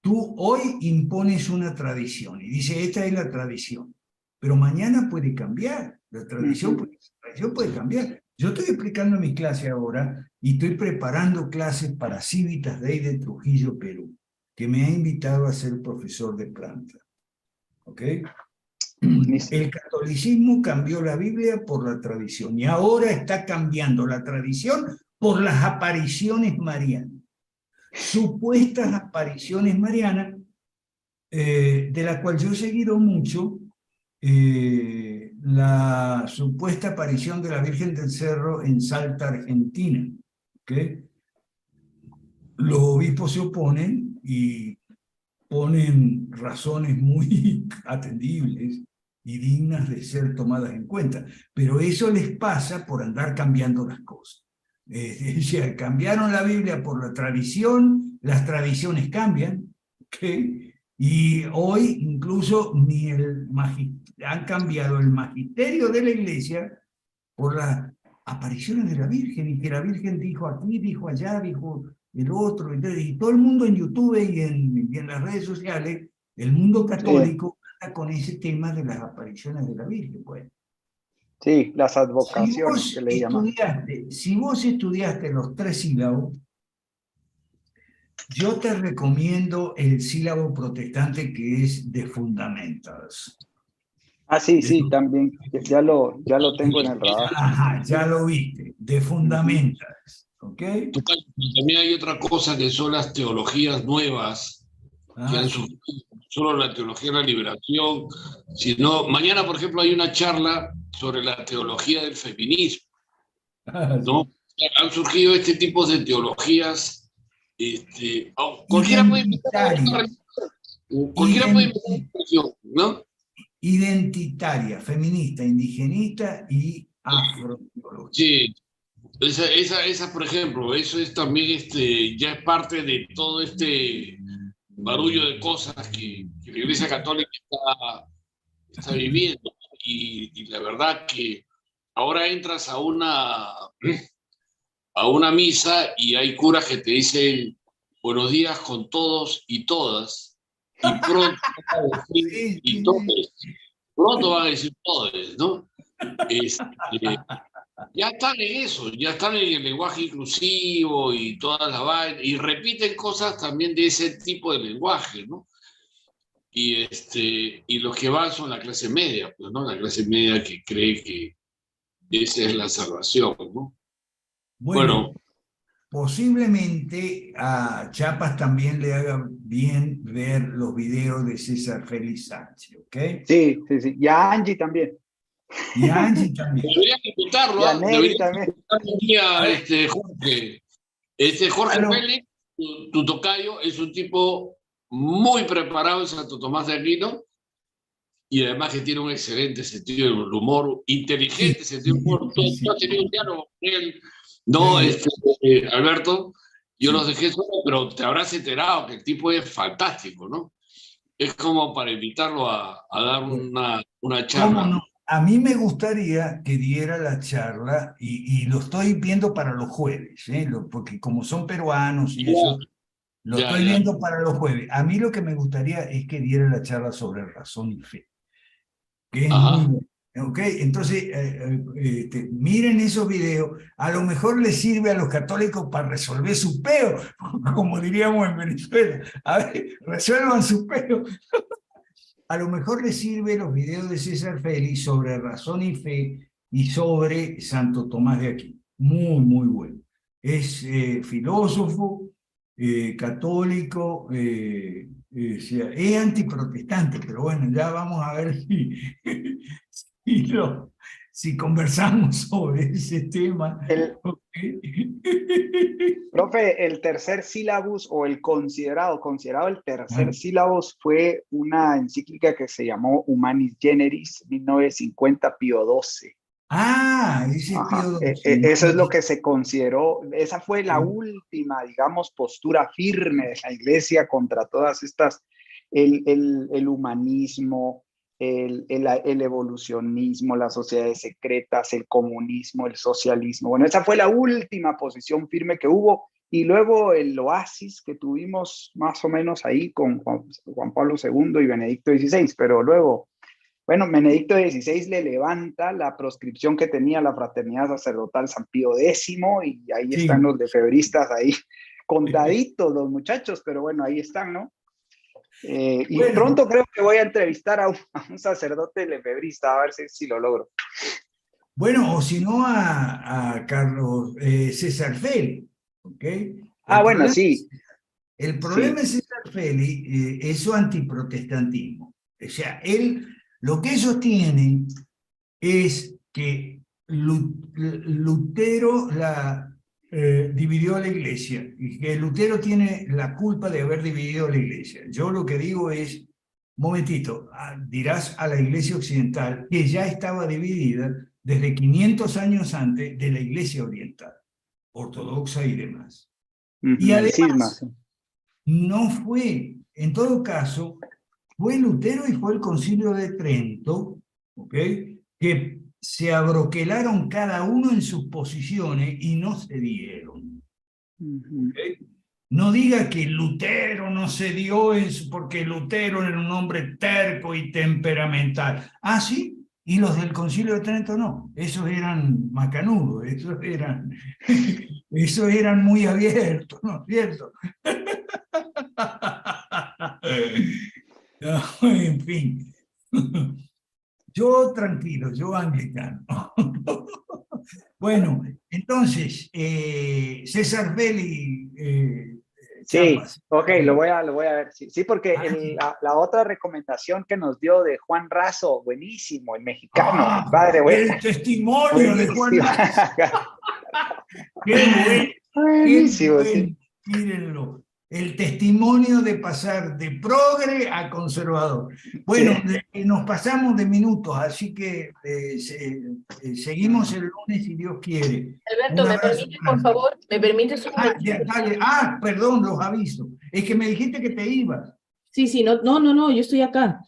tú hoy impones una tradición y dices, esta es la tradición, pero mañana puede cambiar, la tradición puede cambiar. Yo estoy explicando mi clase ahora y estoy preparando clases para Civitas Day de Trujillo, Perú, que me ha invitado a ser profesor de planta. ¿Ok? El catolicismo cambió la Biblia por la tradición y ahora está cambiando la tradición por las apariciones marianas. Supuestas apariciones marianas, de la cual yo he seguido mucho, la supuesta aparición de la Virgen del Cerro en Salta, Argentina. ¿Okay? Los obispos se oponen y ponen razones muy atendibles y dignas de ser tomadas en cuenta, pero eso les pasa por andar cambiando las cosas. Cambiaron la Biblia por la tradición, las tradiciones cambian, ¿okay? Y hoy incluso han cambiado el magisterio de la Iglesia por las apariciones de la Virgen, y que la Virgen dijo aquí, dijo allá, dijo el otro, y todo el mundo en YouTube y en las redes sociales, el mundo católico anda con ese tema de las apariciones de la Virgen, pues. Sí, las advocaciones que le llaman. Si vos estudiaste los 3 sílabos, yo te recomiendo el sílabo protestante, que es The Fundamentals. Ah, sí, sí, también, ya lo tengo en el radar. Ajá, ya lo viste, The Fundamentals, ¿ok? También hay otra cosa que son las teologías nuevas, que han surgido, solo la teología de la liberación, sino, mañana, por ejemplo, hay una charla sobre la teología del feminismo, ¿no? Han surgido este tipo de teologías, cualquiera puede empezar, ¿no? Identitaria, feminista, indigenista y afroteológica. Sí, esa, por ejemplo, eso es también, ya es parte de todo este barullo de cosas que la Iglesia Católica está viviendo. Y la verdad que ahora entras a una misa y hay curas que te dicen buenos días con todos y todas, y pronto van a decir todos, ¿no? Ya están en eso, ya están en el lenguaje inclusivo y todas las vainas, y repiten cosas también de ese tipo de lenguaje, ¿no? Y los que van son la clase media, pues, ¿no? La clase media que cree que esa es la salvación, ¿no? Bueno, posiblemente a Chiapas también le haga bien ver los videos de César Félix Sánchez, ¿ok? Sí, sí, sí. Y a Angie también. Y a Angie también. Deberían invitarlo, Y a ¿ah? Neri Deberían también. invitarlo un día, Jorge. Jorge Claro. Félix, tu tocayo, es un tipo muy preparado en Santo Tomás de Aquino y además que tiene un excelente sentido del humor, inteligente sentido del humor. Sí, sí. Tú has tenido un diálogo con él, ¿no, Alberto? Yo Sí. los dejé solo, pero te habrás enterado que el tipo es fantástico, ¿no? Es como para invitarlo a dar una ¿Cómo charla. no? A mí me gustaría que diera la charla, y lo estoy viendo para los jueves, porque como son peruanos y eso, lo Ya, estoy ya. viendo para los jueves. A mí lo que me gustaría es que diera la charla sobre razón y fe, que es Ajá. muy bueno. ¿Ok? Entonces, miren esos videos, a lo mejor les sirve a los católicos para resolver su peo, como diríamos en Venezuela. A ver, resuelvan su peo. A lo mejor les sirve los videos de César Félix sobre razón y fe y sobre Santo Tomás de Aquino. Muy, muy bueno. Es filósofo, católico, es antiprotestante, pero bueno, ya vamos a ver si, si conversamos sobre ese tema. El, profe, el tercer sílabus o el considerado el tercer sílabus fue una encíclica que se llamó Humanis Generis 1950, Pío XII. Ese es Pío XII. Eso es lo que se consideró, esa fue la última, digamos, postura firme de la Iglesia contra todas estas, el humanismo, el evolucionismo, las sociedades secretas, el comunismo, el socialismo. Bueno, esa fue la última posición firme que hubo, y luego el oasis que tuvimos más o menos ahí con Juan Pablo II y Benedicto XVI, pero luego, bueno, Benedicto XVI le levanta la proscripción que tenía la fraternidad sacerdotal San Pío X, y ahí están los lefebristas ahí, contaditos los muchachos, pero bueno, ahí están, ¿no? Y Bueno, pronto creo que voy a entrevistar a un sacerdote lefebrista, a ver si lo logro. Bueno, o si no a Carlos César Félix, ¿ok? Bueno, sí. El problema de César Félix es su antiprotestantismo. O sea, lo que ellos tienen es que Lutero dividió a la iglesia, y que Lutero tiene la culpa de haber dividido a la iglesia. Yo lo que digo es, momentito, dirás a la iglesia occidental que ya estaba dividida desde 500 años antes de la iglesia oriental, ortodoxa y demás. Y además, no fue, en todo caso, fue Lutero y fue el Concilio de Trento, ¿ok?, que se abroquelaron cada uno en sus posiciones y no se dieron. ¿Okay? No diga que Lutero no se dio porque Lutero era un hombre terco y temperamental. Sí, y los del Concilio de Trento no. Esos eran macanudos, esos eran muy abiertos, ¿no es cierto? No, en fin. Yo tranquilo, yo anglicano. Bueno, entonces, César Félix, Chiapas. Sí, ok, lo voy a ver. Sí, porque la otra recomendación que nos dio de Juan Razo, buenísimo, el mexicano, padre, bueno. El testimonio de Juan Razo. Qué bueno. Buenísimo, qué bueno. sí. Mírenlo. El testimonio de pasar de progre a conservador. Bueno, sí. Nos pasamos de minutos, así que seguimos el lunes si Dios quiere. Alberto, ¿me permites, por favor? ¿Me permites un momentito? Dale. Perdón, los aviso. Es que me dijiste que te ibas. Sí, no, yo estoy acá.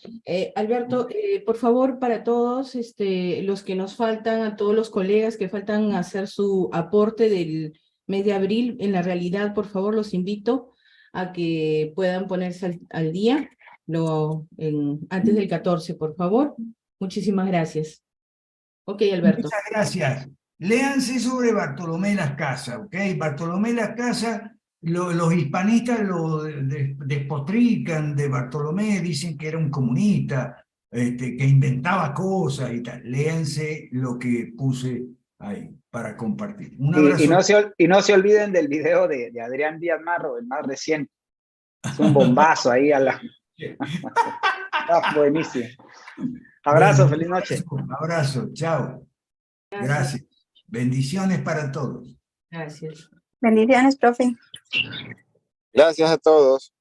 Alberto, por favor, para todos los que nos faltan, a todos los colegas que faltan hacer su aporte del mes de abril, en la realidad, por favor, los invito a que puedan ponerse al día antes del 14, por favor. Muchísimas gracias. Ok, Alberto. Muchas gracias. Léanse sobre Bartolomé Las Casas, ¿ok? Bartolomé Las Casas, los hispanistas lo despotrican de Bartolomé, dicen que era un comunista, que inventaba cosas y tal. Léanse lo que puse ahí para compartir. Un Y abrazo. no se olviden del video de Adrián Díaz Marro, el más reciente. Es un bombazo ahí a la... Está buenísimo. Abrazo, Bueno, feliz noche. Abrazo, chao. Gracias. Bendiciones para todos. Gracias. Bendiciones, profe. Gracias a todos.